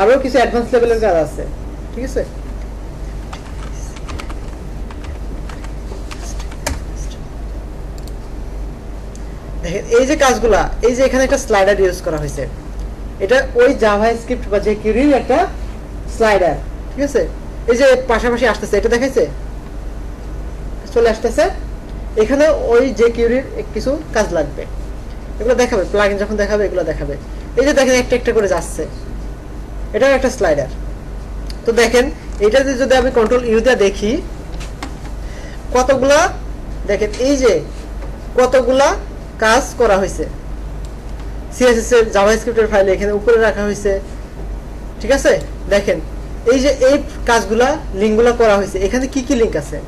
আরো কিছু অ্যাডভান্স লেভেলের কাজ আছে। ঠিক আছে? দেখেন এই যে কাজগুলা, এই যে এখানে একটা স্লাইডার ইউজ করা হয়েছে, এটা ওই জাভাস্ক্রিপ্ট বা jQuery একটা স্লাইডার। ঠিক আছে? এই যে পাশাপাশি আসতেছে, এটা দেখাইছে, চলে আসতেছে, এখানে ওই jQuery কিছু কাজ লাগবে, এগুলো দেখাবে, প্লাগইন যখন দেখাবে এগুলো দেখাবে। এই যে দেখেন একটা একটা করে যাচ্ছে, এটাও একটা স্লাইডার। তো দেখেন এটা যদি আমি কন্ট্রোল ইউ দিয়ে দেখি, কতগুলা, দেখেন এই যে কতগুলা কাজ করা হয়েছে, সিএসএস এর জাভাস্ক্রিপ্টের ফাইল এখানে উপরে রাখা হয়েছে। ঠিক আছে, দেখেন এই যে এই কাজগুলা লিঙ্কগুলা করা হয়েছে, এখানে কি কি লিঙ্ক আছে?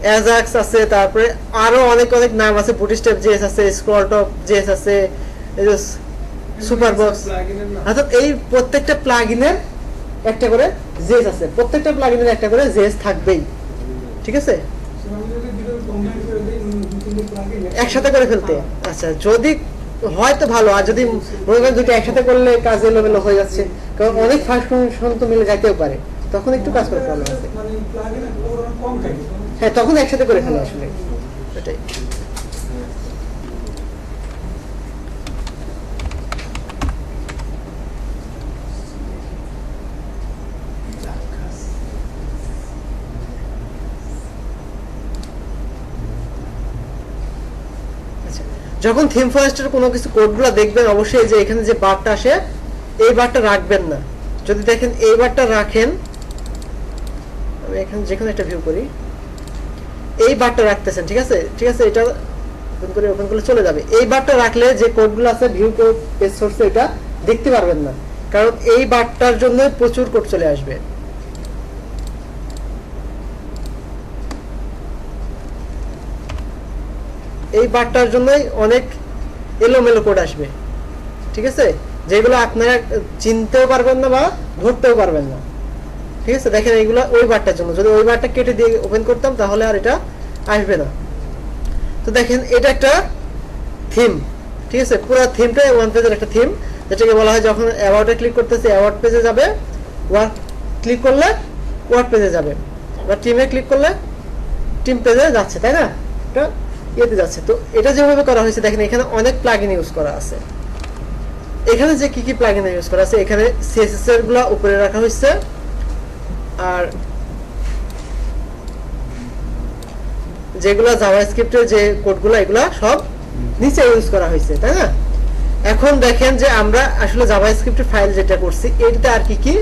অ্যাজাক্স আছে, তারপরে আরো অনেক অনেক নাম আছে, বুটস্ট্র্যাপ জেএস আছে, স্ক্রলটপ জেএস আছে, এই যে সুপারবক্স। অর্থাৎ এই প্রত্যেকটা প্লাগইনের একটা করে জেএস আছে, প্রত্যেকটা প্লাগইনের একটা করে জেএস থাকবেই। ঠিক আছে, আমি যদি দুটো কম্বাইন করে দিই, দুটো প্লাগইন একসাথে করে ফেলতে। আচ্ছা, যদি হয় তো ভালো, আর যদি মনে করেন দুটো একসাথে করলে কাজ এলোমেলো হয়ে যাচ্ছে, কারণ অনেক ফাংশন তো মিলে যাইতেও পারে, তখন একটু কাজ করে প্রবলেম আছে। মানে প্লাগইনে ওরকম কম থাকে। হ্যাঁ, তখন একসাথে করে ফেলে আসলে এটাই। আচ্ছা, যখন থিম ফরেস্টের কোনো কিছু কোডগুলো দেখবেন, অবশ্যই যে এখানে যে বারটা আসে এই বারটা রাখবেন না। যদি দেখেন এই বারটা রাখেন, আমি এখানে যে কোনো একটা ভিউ করি, এই বারটা রাখতেছেন, ঠিক আছে, ঠিক আছে, এটা ওপেন করলে চলে যাবে। এই বারটা রাখলে যে কোডগুলো আছে ভিউ কোড পেজ সোর্সে, এটা দেখতে পারবেন না, কারণ এই বারটার জন্য প্রচুর কোড চলে আসবে। এই বারটার জন্যই অনেক এলোমেলো কোড আসবে। ঠিক আছে, যেগুলো আপনারা চিনতেও পারবেন না বা ধরতেও পারবেন না। ঠিক আছে, দেখেন এইগুলো ওই বারটার জন্য, যদি ওই বারটা কেটে দিয়ে ওপেন করতাম তাহলে আর এটা আসবে না। তো দেখেন এটা একটা থিম, ঠিক আছে, পুরো থিমটাই ওয়ান পেজের একটা থিম, যেটাকে বলা হয় যখন অ্যাওয়ার্ডে ক্লিক করতেছে অ্যাওয়ার্ড পেজে যাবে, ওয়ার্ড ক্লিক করলে ওয়ার্ড পেজে যাবে, বা টিমে ক্লিক করলে টিম পেজে যাচ্ছে, তাই না? এটা ইয়েতে যাচ্ছে। তো এটা যেভাবে করা হয়েছে, দেখেন এখানে অনেক প্লাগইন ইউজ করা আছে। এখানে যে কি কি প্লাগইন ইউজ করা আছে, এখানে সিএসএস এর গুলা উপরে রাখা হয়েছে, আর যেগুলা জাভাস্ক্রিপ্টের যে কোডগুলো এগুলা সব নিচে ইউজ করা হয়েছে, তাই না? এখন দেখেন যে আমরা আসলে জাভাস্ক্রিপ্টের ফাইল যেটা করছি, এটাতে আর কি কি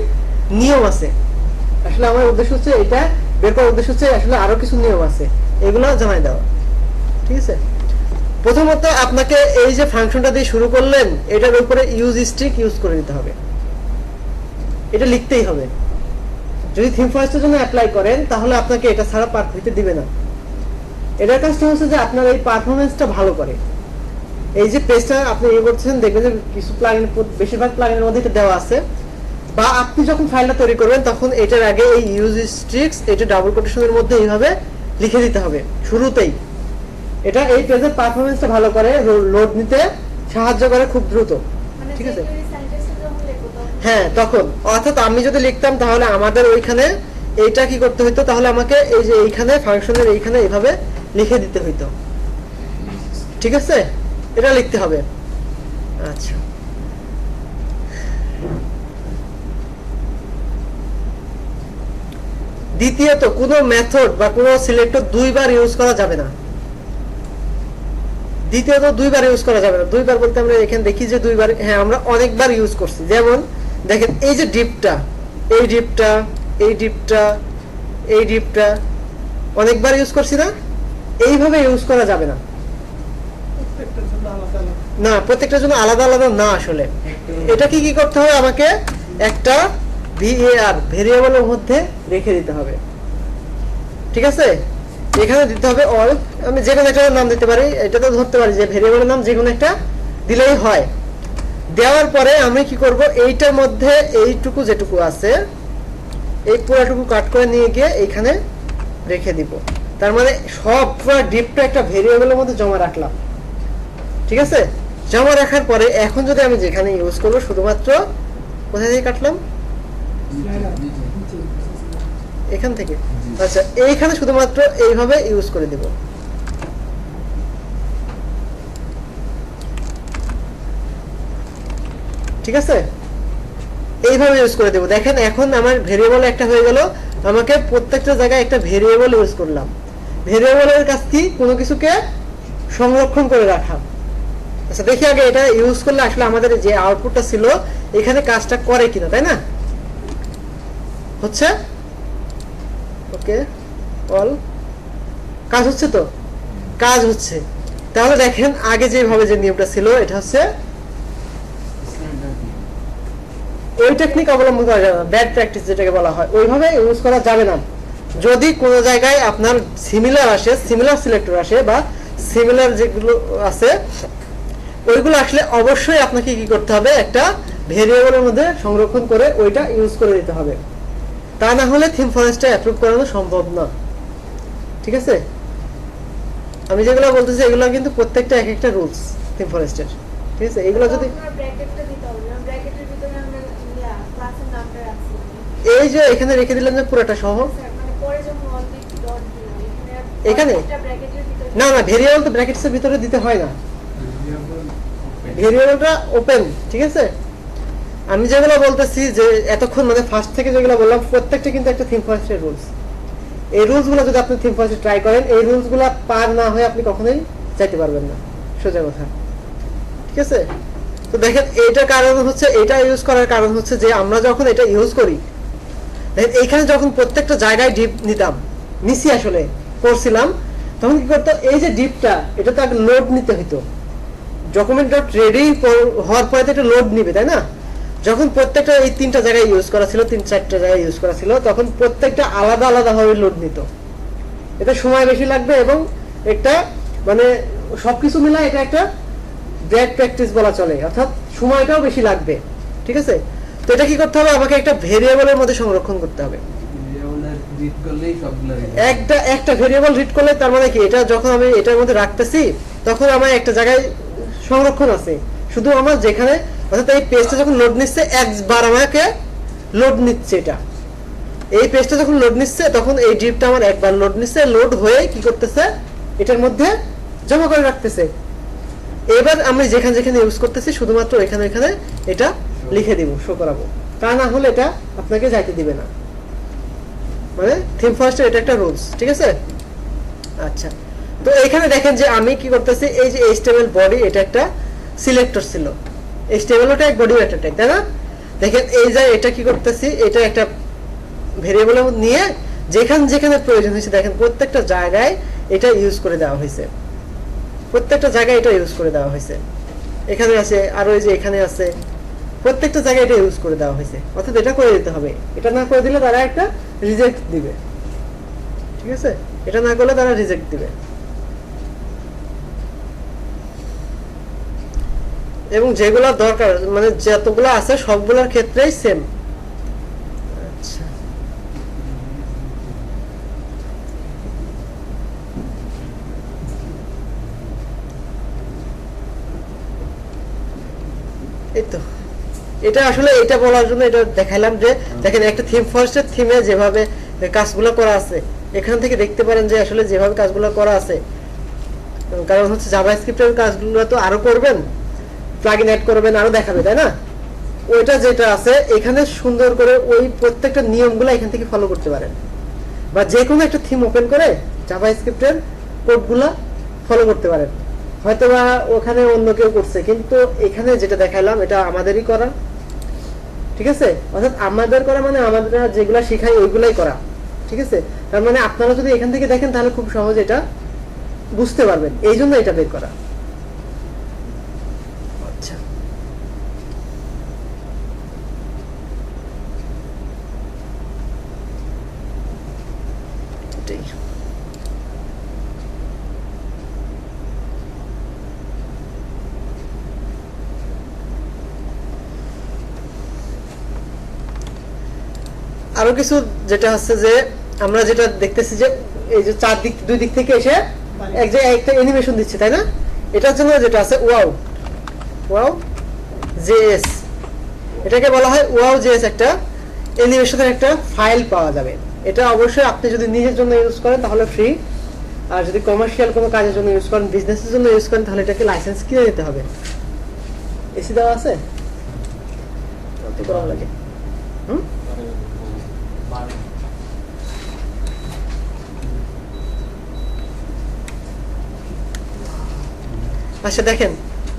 নিয়ম আছে। আসলে আমার উদ্দেশ্য হচ্ছে এটা বের করার উদ্দেশ্য হচ্ছে আসলে আরো কিছু নিয়ম আছে, এগুলো জানাই দেওয়া। ঠিক আছে, প্রথমত আপনাকে এই যে ফাংশনটা দিয়ে শুরু করলেন, এটার উপরে ইউজ স্ট্রিক ইউজ করে দিতে হবে, এটা লিখতেই হবে। যদি থিম ফরেস্টের জন্য অ্যাপ্লাই করেন তাহলে আপনাকে এটা ছাড়া পার হইতে দিবে না। এটার কাজটা হচ্ছে যে আপনার এই পারফরমেন্সটা ভালো করে। এই যে পেজটা আপনি ইয়ে করছেন, দেখবেন যে কিছু প্লাগইন, বেশিরভাগ প্লাগইনের মধ্যে এটা দেওয়া আছে, বা আপনি যখন ফাইলটা তৈরি করবেন তখন এটার আগে এই ইউজ স্ট্রিক্স এটা ডাবল কোটেশনের মধ্যে এইভাবে লিখে দিতে হবে শুরুতেই। এটা এই পেজের পারফরমেন্সটা ভালো করে, লোড নিতে সাহায্য করে খুব দ্রুত। মানে ঠিক আছে, সেন্টেন্সটা যখন লিখবো তখন হ্যাঁ, তখন অর্থাৎ আমি যদি লিখতাম তাহলে আমাদের ওইখানে এইটা কি করতে হইতো, তাহলে আমাকে এই যে এইখানে ফাংশনের এইখানে এইভাবে লিখে দিতে হইতো। ঠিক আছে, এটা লিখতে হবে। আচ্ছা, দ্বিতীয়ত কোনো মেথড বা কোনো সিলেক্টর দুইবার ইউজ করা যাবে না। দ্বিতীয়ত দুইবার ইউজ করা যাবে না। দুইবার বলতে আমরা এখানে দেখি যে দুইবার, হ্যাঁ আমরা অনেকবার ইউজ করছি। যেমন দেখেন এই যে ডিপটা, এই ডিপটা, এই ডিপটা, এই ডিপটা অনেকবার ইউজ করছি না? এইভাবে ইউজ করা যাবে না। প্রত্যেকটার জন্য আলাদা আলাদা। না, প্রত্যেকটার জন্য আলাদা আলাদা না। আসলে এটা কি করতে হবে, আমাকে একটা VAR ভেরিয়েবলের মধ্যে রেখে দিতে হবে। ঠিক আছে, এখানে দিতে হবে অল, আমি যে কোনো একটা নাম দিতে পারি, এটা তো ধরতে পারি যে ভেরিয়েবলের নাম যে কোনো একটা দিলেই হয়। দেওয়ার পরে আমি কি করব, এইটার মধ্যে এইটুকু যেটুকু আছে এই পুরোটুকু কাট করে নিয়ে গিয়ে এইখানে রেখে দিব। তার মানে সব পুরো ডিপটা একটা ভেরিয়েবলের মধ্যে জমা রাখলাম। ঠিক আছে, জমা রাখার পরে এখন যদি আমি যেখানে ইউজ করব, শুধুমাত্র কোথায় থেকে কাটলাম, এখান থেকে। আচ্ছা, এইখানে শুধুমাত্র এইভাবে ইউজ করে দেব। ঠিক আছে, এইভাবে ইউজ করে দেব। দেখেন এখন আমার ভেরিয়েবল একটা হয়ে গেল, আমাকে প্রত্যেকটা জায়গায় একটা ভেরিয়েবল ইউজ করলাম। ভেরিয়েবলের কাজ কি, কোনো কিছুকে সংরক্ষণ করে রাখা। আচ্ছা, দেখি আগে এটা ইউজ করলে আসলে আমাদের যে আউটপুটটা ছিল এখানে কাজটা করে কিনা, তাই না? হচ্ছে ওকে, অল কাজ হচ্ছে, তো কাজ হচ্ছে। তাহলে দেখেন আগে যেভাবে যে নিয়মটা ছিল এটা হচ্ছে ওই টেকনিক অবলম্বন করা যাবে না, ব্যাড প্র্যাকটিস যেটাকে বলা হয়, ওইভাবে ইউজ করা যাবে না। যদি কোনো জায়গায় আপনার সিমিলার আসে, সিমিলার সিলেক্টর আসে বা সিমিলার যেগুলো আছে ওইগুলো আসলে অবশ্যই আপনাকে কি করতে হবে, একটা ভেরিয়েবলের মধ্যে সংরক্ষণ করে ওইটা ইউজ করে দিতে হবে। তা না হলে থিম ফরেস্টটা অ্যাপ্রুভ করানো সম্ভব না। ঠিক আছে, আমি যেগুলো বলতেছি এগুলো কিন্তু প্রত্যেকটা এক একটা রুলস থিম ফরেস্টের। ঠিক আছে, এগুলো যদি ব্র্যাকেটটা দিতে হবে না, ব্র্যাকেটের ভিতরে আমরা ক্লাসের নামটা রাখছি এই যে এখানে রেখে দিলাম যে পুরোটা সহ, মানে পরে যখন অল দিক ডট দিলাম এখানে একটা ব্র্যাকেটের ভিতরে না না ভেরিয়েবল তো ব্র্যাকেটসের ভিতরে দিতে হয় না, ভেরিয়েবলটা ওপেন। ঠিক আছে, আমি যেগুলো বলতেছি যে এতক্ষণ মানে ফার্স্ট থেকে যেগুলো বললাম প্রত্যেকটা কিন্তু একটা থিম ফরেস্টের রুলস। এই রুলস গুলো যদি আপনি থিম ফরেস্টে ট্রাই করেন, এই রুলস গুলা পার না হয়ে আপনি কখনোই যাইতে পারবেন না, সোজা কথা। ঠিক আছে, তো দেখেন এইটার কারণ হচ্ছে, এটা ইউজ করার কারণ হচ্ছে যে আমরা যখন এটা ইউজ করি, দেখেন এইখানে যখন প্রত্যেকটা জায়গায় ডিপ নিতাম, নিছি আসলে করছিলাম, তখন কি করতো, এই যে ডিপটা এটা তো আগে লোড নিতে হইতো। ডকুমেন্ট ডট রেডি হওয়ার পরে তো এটা লোড নিবে, তাই না? যখন প্রত্যেকটা এই 3টা জায়গায় ইউজ করা ছিল, 3-4টা জায়গায় ইউজ করা ছিল, তখন প্রত্যেকটা আলাদা আলাদা ভাবে লোড নিত। এটা সময় বেশি লাগবে এবং একটা মানে সবকিছু মিলায় এটা একটা ব্যাড প্র্যাকটিস বলা চলে, অর্থাৎ সময়টাও বেশি লাগবে। ঠিক আছে, তো এটা কি করতে হবে, আমাকে একটা ভেরিয়েবলের মধ্যে সংরক্ষণ করতে হবে। একটা ভেরিয়েবল রিড করলে তার মানে কি, এটা যখন আমি এটার মধ্যে রাখতেছি তখন আমার একটা জায়গায় সংরক্ষণ আছে, শুধু আমার যেখানে, অর্থাৎ এই পেজটা যখন লোড নিচ্ছে একবার আমাকে লোড নিচ্ছে, এটা এই পেজটা যখন লোড নিচ্ছে তখন এই ডিপটা আমার একবার লোড নিচ্ছে, লোড হয়ে কি করতেছে এটার মধ্যে জমা করে রাখতেছে। এবার আমি যেখানে যেখানে ইউজ করতেছি শুধুমাত্র এখানে এখানে এটা লিখে দিব, শো করাবো, তা না হলে এটা আপনাকে যাইতে দিবে না। মানে থিম ফরেস্টের এটা একটা রুলস। ঠিক আছে, আচ্ছা, তো এখানে দেখেন যে আমি কি করতেছি, এই যে HTML বডি এটা একটা সিলেক্টর ছিল, HTML ওটা এক বডি একটা ট্যাগ, তাই না? দেখেন এই যে এটা কি করতেছি, এটা একটা ভেরিয়েবল নিয়ে যেখানে যেখানে প্রয়োজন হয়েছে দেখেন প্রত্যেকটা জায়গায় এটা ইউজ করে দেওয়া হয়েছে, প্রত্যেকটা জায়গায় এটা ইউজ করে দেওয়া হয়েছে। এখানে আছে, আর ওই যে এখানে আছে, প্রত্যেকটা জায়গায় এটা ইউজ করে দেওয়া হয়েছে। অর্থাৎ এটা করে দিতে হবে, এটা না করে দিলে তারা একটা রিজেক্ট দিবে। ঠিক আছে, এটা না করলে তারা রিজেক্ট দিবে। এবং যেগুলো দরকার মানে যতগুলো আছে সবগুলোর ক্ষেত্রেই সেম। আচ্ছা, এই তো এটা আসলে এটা বলার জন্য এটা দেখাইলাম যে দেখেন একটা থিম ফরেস্টের থিমে যেভাবে কাজগুলো করা আছে এখান থেকে দেখতে পারেন যে আসলে যেভাবে কাজগুলো করা আছে, কারণ হচ্ছে জাভাস্ক্রিপ্টের কাজগুলো তো আরো করবেন, প্লাগইন অ্যাড করবেন, আরো দেখাবে, তাই না? ওইটা যেটা আছে এখানে সুন্দর করে ওই প্রত্যেকটা নিয়মগুলো এখান থেকে ফলো করতে পারেন, বা যে কোনো একটা থিম ওপেন করে জাভাস্ক্রিপ্টের কোডগুলো ফলো করতে পারেন। হয়তো বা ওখানে অন্য কেউ করছে, কিন্তু এখানে যেটা দেখাইলাম এটা আমাদেরই করা। ঠিক আছে, অর্থাৎ আমাদের করা মানে আমাদের যেগুলা শেখাই ওইগুলাই করা। ঠিক আছে, তার মানে আপনারা যদি এখান থেকে দেখেন তাহলে খুব সহজ এটা বুঝতে পারবেন, এই জন্য এটা বের করা। আচ্ছা, এটাই। আরো কিছু যেটা হচ্ছে যে আমরা যেটা দেখতেছি যে এই যে চারদিক দুই দিক থেকে এসে এক জায়গায় একটা অ্যানিমেশন দিচ্ছে, তাই না? এটার জন্য যেটা আছে ওয়াও ওয়াও জেএস, এটাকে বলা হয় ওয়াও জেএস। একটা অ্যানিমেশনের একটা ফাইল পাওয়া যাবে। এটা অবশ্যই আপনি যদি নিজের জন্য ইউজ করেন তাহলে ফ্রি, আর যদি কমার্শিয়াল কোনো কাজের জন্য ইউজ করেন, বিজনেসের জন্য ইউজ করেন তাহলে এটাকে লাইসেন্স কিনে নিতে হবে। এসি দেওয়া আছে কত করা লাগে? আচ্ছা দেখেন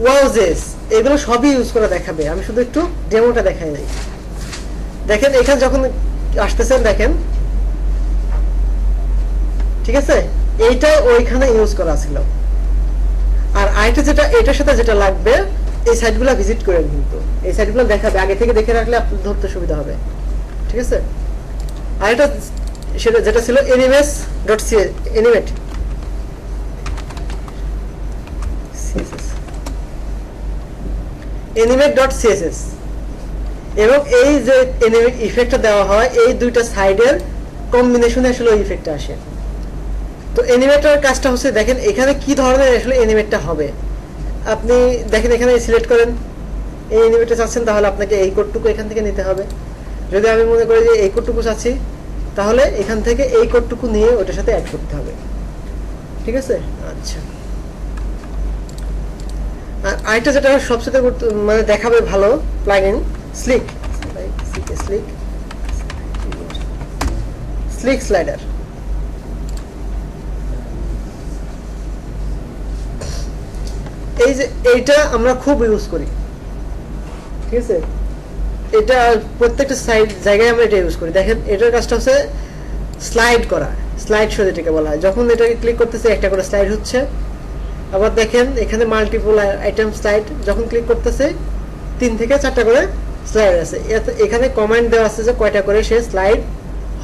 ওয়াউজেস এগুলো সবই ইউজ করে দেখাবে, আমি শুধু একটু ডেমোটা দেখাই নাই। দেখেন এখানে যখন আসতেছেন দেখেন, ঠিক আছে, এইটা ওইখানে ইউজ করা ছিল। আরেকটা যেটা এটার সাথে যেটা লাগবে, এই সাইটগুলো ভিজিট করেন, কিন্তু এই সাইটগুলো দেখাবে, আগে থেকে দেখে রাখলে আপনার ধরতে সুবিধা হবে, ঠিক আছে। আর এটা সেটা যেটা ছিল animate animate.css, এবং এই যে অ্যানিমেট ইফেক্টটা দেওয়া হয় এই দুইটা সাইডের কম্বিনেশনে আসলে ওই ইফেক্টটা আসে। তো অ্যানিমেটর কাজটা হচ্ছে, দেখেন এখানে কি ধরনের আসলে অ্যানিমেটটা হবে। আপনি দেখেন এখানে সিলেক্ট করেন, এই অ্যানিমেটটা চাচ্ছেন, তাহলে আপনাকে এই কোডটুকু এখান থেকে নিতে হবে। যদি আমি মনে করি যে এই কোডটুকু চাচ্ছি, তাহলে এখান থেকে এই কোডটুকু নিয়ে ওটার সাথে অ্যাড করতে হবে, ঠিক আছে। আচ্ছা, আর আরেকটা যেটা সবচেয়ে মানে দেখাবে ভালো প্লাগইন, স্লিক স্লাইডার। এই যে এইটা আমরা খুব ইউজ করি, ঠিক আছে। এটা প্রত্যেকটা জায়গায় আমরা এটা ইউজ করি। দেখেন এটার কাজটা হচ্ছে স্লাইড করা, স্লাইড শো যেটাকে বলা হয়। যখন এটাকে ক্লিক করতেছে একটা করে স্লাইড হচ্ছে, আবার দেখেন এখানে মাল্টিপল আইটেম স্লাইড, যখন ক্লিক করতেছে 3 থেকে 4টা করে স্লাইড আছে। এখানে কমেন্ট দেওয়া আছে যে কয়টা করে সে স্লাইড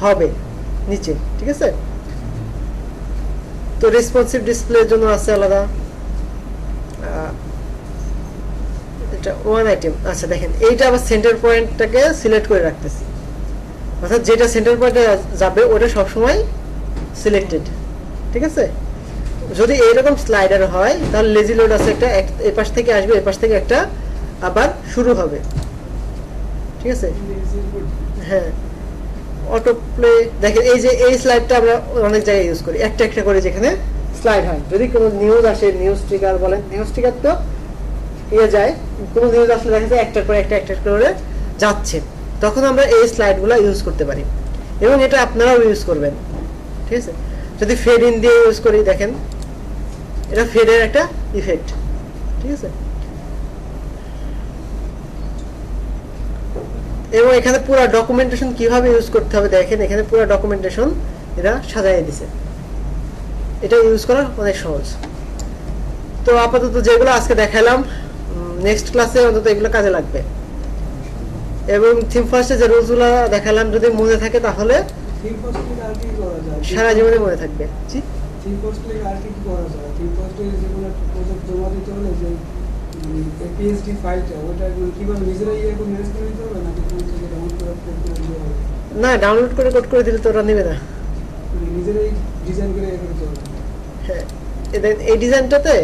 হবে নিচে, ঠিক আছে। তো রেসপন্সিভ ডিসপ্লের জন্য আছে আলাদা, এটা ওয়ান আইটেম। আচ্ছা দেখেন এইটা আবার সেন্টার পয়েন্টটাকে সিলেক্ট করে রাখতেছি, অর্থাৎ যেটা সেন্টার পয়েন্টে যাবে ওটা সবসময় সিলেক্টেড, ঠিক আছে। যদি এইরকম স্লাইডার হয় তাহলে লেজি লোড আছে একটা, এই পাশ থেকে আসবে, এই পাশ থেকে একটা আবার শুরু হবে, ঠিক আছে। হ্যাঁ, অটো প্লে। দেখেন এই যে এই স্লাইডটা আমরা অনেক জায়গায় ইউজ করি, একটা একটা করে যেখানে স্লাইড হয়। যদি কোনো নিউজ আসে, নিউজ ট্রিগার বলেন, নিউজ ট্রিগার তো ইয়ে যায়, কোনো নিউজ আসলে দেখা যায় একটা করে একটা করে যাচ্ছে, তখন আমরা এই স্লাইডগুলো ইউজ করতে পারি, এবং এটা আপনারাও ইউজ করবেন, ঠিক আছে। যদি ফেড ইন দিয়ে ইউজ করি, দেখেন এটা ফেডের একটা ইফেক্ট, ঠিক আছে। এবং এখানে পুরো ডকুমেন্টেশন কিভাবে ইউজ করতে হবে দেখেন, এখানে পুরো ডকুমেন্টেশন এরা সাজাই দিছে, এটা ইউজ করা অনেক সহজ। তো আপাতত যেগুলো আজকে দেখালাম, নেক্সট ক্লাসে অন্তত এগুলো কাজে লাগবে। এবং থিম ফার্স্টে যে রুলসগুলো দেখালাম যদি মনে থাকে তাহলে থিম ফার্স্টে আর কি করা যায়, সারা জীবনে মনে থাকবে। জি, থিম ফার্স্টে আর কি করা যায়। থিম ফার্স্টে যেগুলো প্রজেক্ট জমা দিতে হলে যে পিএইচডি ফাইলটা, ওটা কিভাবে নিজেরাই এখন ম্যানেজ করে দিতে হবে, নাকি কোনো থেকে ডাউনলোড করে কোড করে দিতে হবে? না, ডাউনলোড করে কোড করে দিলে তো ওরা নেবে না। নিজেরাই ডিজাইন করে করতে হবে। হ্যাঁ, এই ডিজাইনটাতে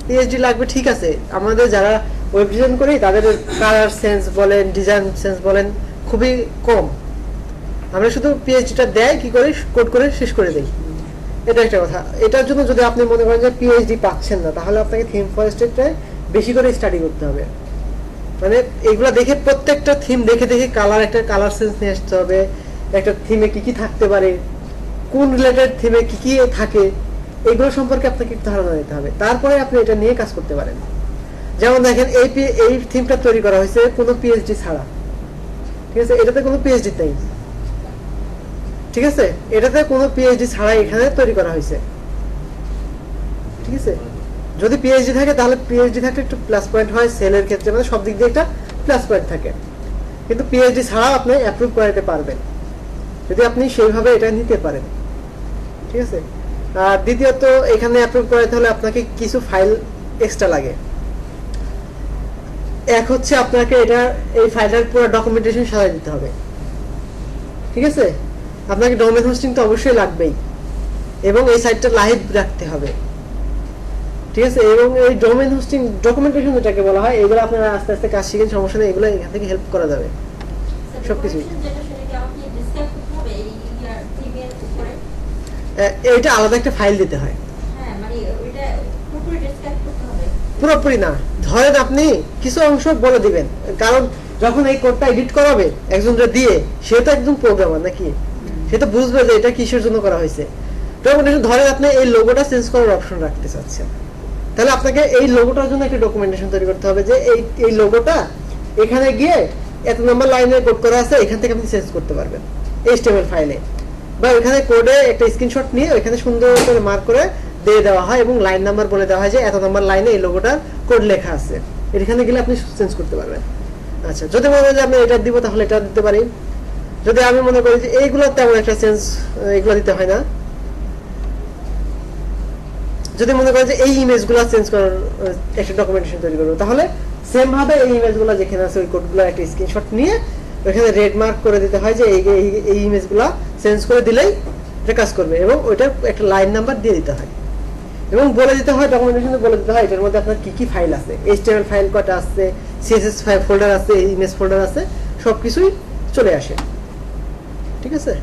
পিএইচডি লাগবে, ঠিক আছে। আমাদের যারা ওয়েব ডিজাইন করি তাদের কালার সেন্স বলেন, ডিজাইন সেন্স বলেন খুবই কম। আমরা শুধু পিএইচডিটা দেয় কি করে কোড করে শেষ করে দেই, এটা একটা কথা। এটার জন্য যদি আপনি মনে করেন যে পিএইচডি পাচ্ছেন না, তাহলে আপনাকে থিম ফরেস্টে বেশি করে স্টাডি করতে হবে। মানে এগুলো দেখে প্রত্যেকটা থিম দেখে দেখে একটা কালার সেন্স নিয়ে আসতে হবে। একটা থিমে কি কি থাকতে পারে, কোন রিলেটেড থিমে কি কি থাকে, এগুলো সম্পর্কে আপনাকে ধারণা দিতে হবে, তারপরে আপনি এটা নিয়ে কাজ করতে পারেন। যেমন দেখেন এই থিমটা তৈরি করা হয়েছে কোনো পিএইচডি ছাড়া, ঠিক আছে। এটাতে কোনো পিএইচডি নেই, ঠিক আছে। এটাতে কোনো পিএইচডি ছাড়া এখানে তৈরি করা হয়েছে, ঠিক আছে। যদি পিএইচডি থাকে তাহলে পিএইচডি থাকলে একটু প্লাস পয়েন্ট হয় সেলের ক্ষেত্রে, মানে সব দিক দিয়ে একটা প্লাস পয়েন্ট থাকে। কিন্তু পিএইচডি ছাড়াও আপনি অ্যাপ্রুভ করাতে পারবেন যদি আপনি সেইভাবে এটা নিতে পারেন, ঠিক আছে। আর দ্বিতীয়ত এখানে অ্যাপ্রুভ করাতে হলে আপনাকে কিছু ফাইল এক্সট্রা লাগে। এক হচ্ছে আপনাকে এই ফাইলটার পুরো ডকুমেন্টেশন সাজাই দিতে হবে, ঠিক আছে। আপনাকে ডোমেন হোস্টিং তো অবশ্যই লাগবেই, এবং এই সাইটটা লাইভ রাখতে হবে, ঠিক আছে। এবং এই ডোমেন হোস্টিং ডকুমেন্টেশন যেটাকে বলা হয়, এগুলো আপনারা আস্তে আস্তে কাজ শিখেন, সমস্যা নেই, এগুলো এখান থেকে হেল্প করা যাবে সবকিছু। এইটা আলাদা একটা ফাইল দিতে হয়, পুরোপুরি না। ধরেন আপনি কিছু অংশ বলে দিবেন, কারণ যখন এই কোডটা এডিট করাবে একজনকে দিয়ে, সে তো একদম প্রোগ্রামার নাকি, সে তো বুঝবে যে এটা কিসের জন্য করা হয়েছে। ডকুমেন্টেশন ধরেন আপনি এই লোগোটা চেঞ্জ করার অপশন রাখতে চাচ্ছেন, তাহলে আপনাকে এই লোগোটার জন্য একটা ডকুমেন্টেশন তৈরি করতে হবে যে এই লোগোটা এখানে গিয়ে এত নম্বর লাইনে কোড করা আছে, এখান থেকে আপনি চেঞ্জ করতে পারবেন HTML ফাইলে, বা ওইখানে কোডে একটা স্ক্রিনশট নিয়ে ওইখানে সুন্দর করে মার্ক করে দিয়ে দেওয়া হয় এবং লাইন নাম্বার বলে দেওয়া হয় যে এত নাম্বার লাইনে এই লোগোটার কোড লেখা আছে, এখানে গেলে আপনি চেঞ্জ করতে পারবেন। আচ্ছা, যদি মনে হয় যে আমি এটা দিব তাহলে এটা দিতে পারি। যদি আমি মনে করি যে এইগুলো তেমন একটা চেঞ্জ, এগুলো দিতে হয় না। যদি মনে করেন যে এই ইমেজগুলো চেঞ্জ করার একটা ডকুমেন্টেশন তৈরি করবো, তাহলে সেম ভাবে এই ইমেজগুলো যেখানে আছে ওই কোডগুলো একটা স্ক্রিনশট নিয়ে ওইখানে রেড মার্ক করে দিতে হয় যে এই ইমেজগুলো চেঞ্জ করে দিলেই এটা কাজ করবে, এবং ওইটার একটা লাইন নাম্বার দিয়ে দিতে হয় এবং বলে দিতে হয়, ডকুমেন্টেশনে বলে দিতে হয় এটার মধ্যে আপনার কি কি ফাইল আছে, HTML ফাইল কটা আছে, CSS ফাইল ফোল্ডার আছে, ইমেজ ফোল্ডার আছে, সবকিছুই চলে আসে। ঠিক আছে,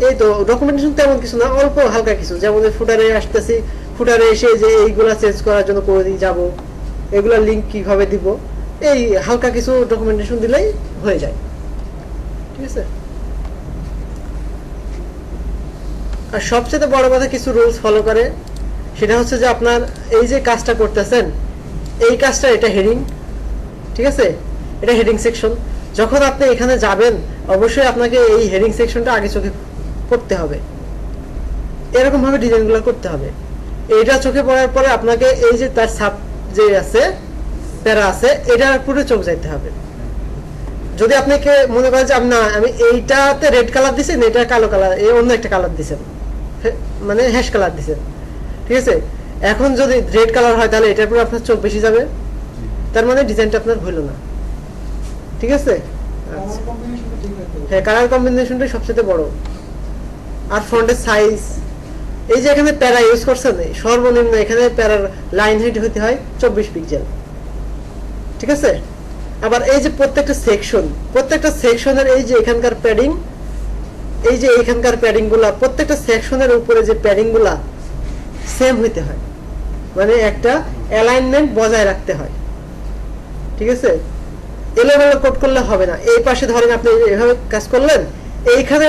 এই তো ডকুমেন্টেশন তেমন কিছু না, অল্প হালকা কিছু, যেমন ফুটারে আসতেছি, ফুটারে এসে যে এইগুলা চেঞ্জ করার জন্য কোনদিন যাব, এগুলা লিংক কিভাবে দিব, এই হালকা কিছু ডকুমেন্টেশন দিলেই হয়ে যায়। ঠিক আছে, আর সবচেয়ে বড় কথা কিছু রুলস ফলো করে, সেটা হচ্ছে যে আপনার এই যে কাজটা করতেছেন এই কাজটা, এটা হেডিং, ঠিক আছে, এটা হেডিং সেকশন। যখন আপনি এখানে যাবেন অবশ্যই আপনাকে এই হেডিং সেকশনটা আগে চোখে পড়তে হবে, এরকম ভাবে ডিজাইনগুলো করতে হবে। এইটা চোখে পড়ার পরে আপনাকে এই যে তার সাব যে আছে, প্যারা আছে, এটার পুরো চোখ যাইতে হবে। যদি আপনাকে মনে করেন যে আমি এইটাতে রেড কালার দিচ্ছি, এটা কালো কালার, এই অন্য একটা কালার দিচ্ছেন, মানে হ্যাশ কালার দিচ্ছেন, ঠিক আছে, এখন যদি রেড কালার হয় তাহলে এটার উপরে আপনার চোখ বেশি যাবে, তার মানে ডিজাইনটা আপনার হইল না। ঠিক আছে, হ্যাঁ, কালার কম্বিনেশনটাই সবচেয়ে বড়। আর ফন্টের সাইজ, এই যে এখানে প্যারা ইউজ করছেন, সর্বনিম্ন এখানে প্যারার লাইন হাইট হতে হয় 24 পিক্সেল। ঠিক আছে, আবার এই যে প্রত্যেকটা সেকশনের এই যে এখানকার প্যাডিং, এই যে এখানকার প্যাডিং গুলা, প্রত্যেকটা সেকশনের উপরে যে প্যাডিং গুলা সেম হইতে হয়, মানে একটা অ্যালাইনমেন্ট বজায় রাখতে হয়। ঠিক আছে, এলোমেলো কোড করলে হবে না। এই পাশে ধরেন আপনি এভাবে কাজ করলেন, এইখানে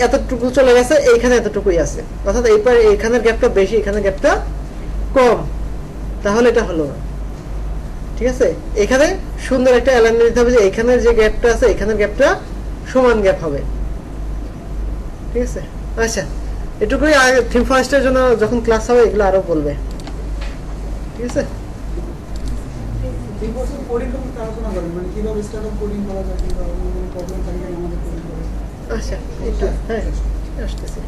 এতটুকু চলে গেছে, এইখানে এতটুকুই আছে, অর্থাৎ এইখানের গ্যাপটা বেশি, এখানের গ্যাপটা কম, তাহলে এটা হলো না। ঠিক আছে, এখানে সুন্দর একটা অ্যালাইনমেন্ট দিতে হবে যে এখানের যে গ্যাপটা আছে এখানের গ্যাপটা সমান গ্যাপ হবে। ঠিক আছে, আচ্ছা, এটুকুই। থিম ফরেস্টের জন্য যখন ক্লাস হবে এগুলো আরো বলবে। ঠিক আছে, আচ্ছা, একটু হ্যাঁ আসতেছি।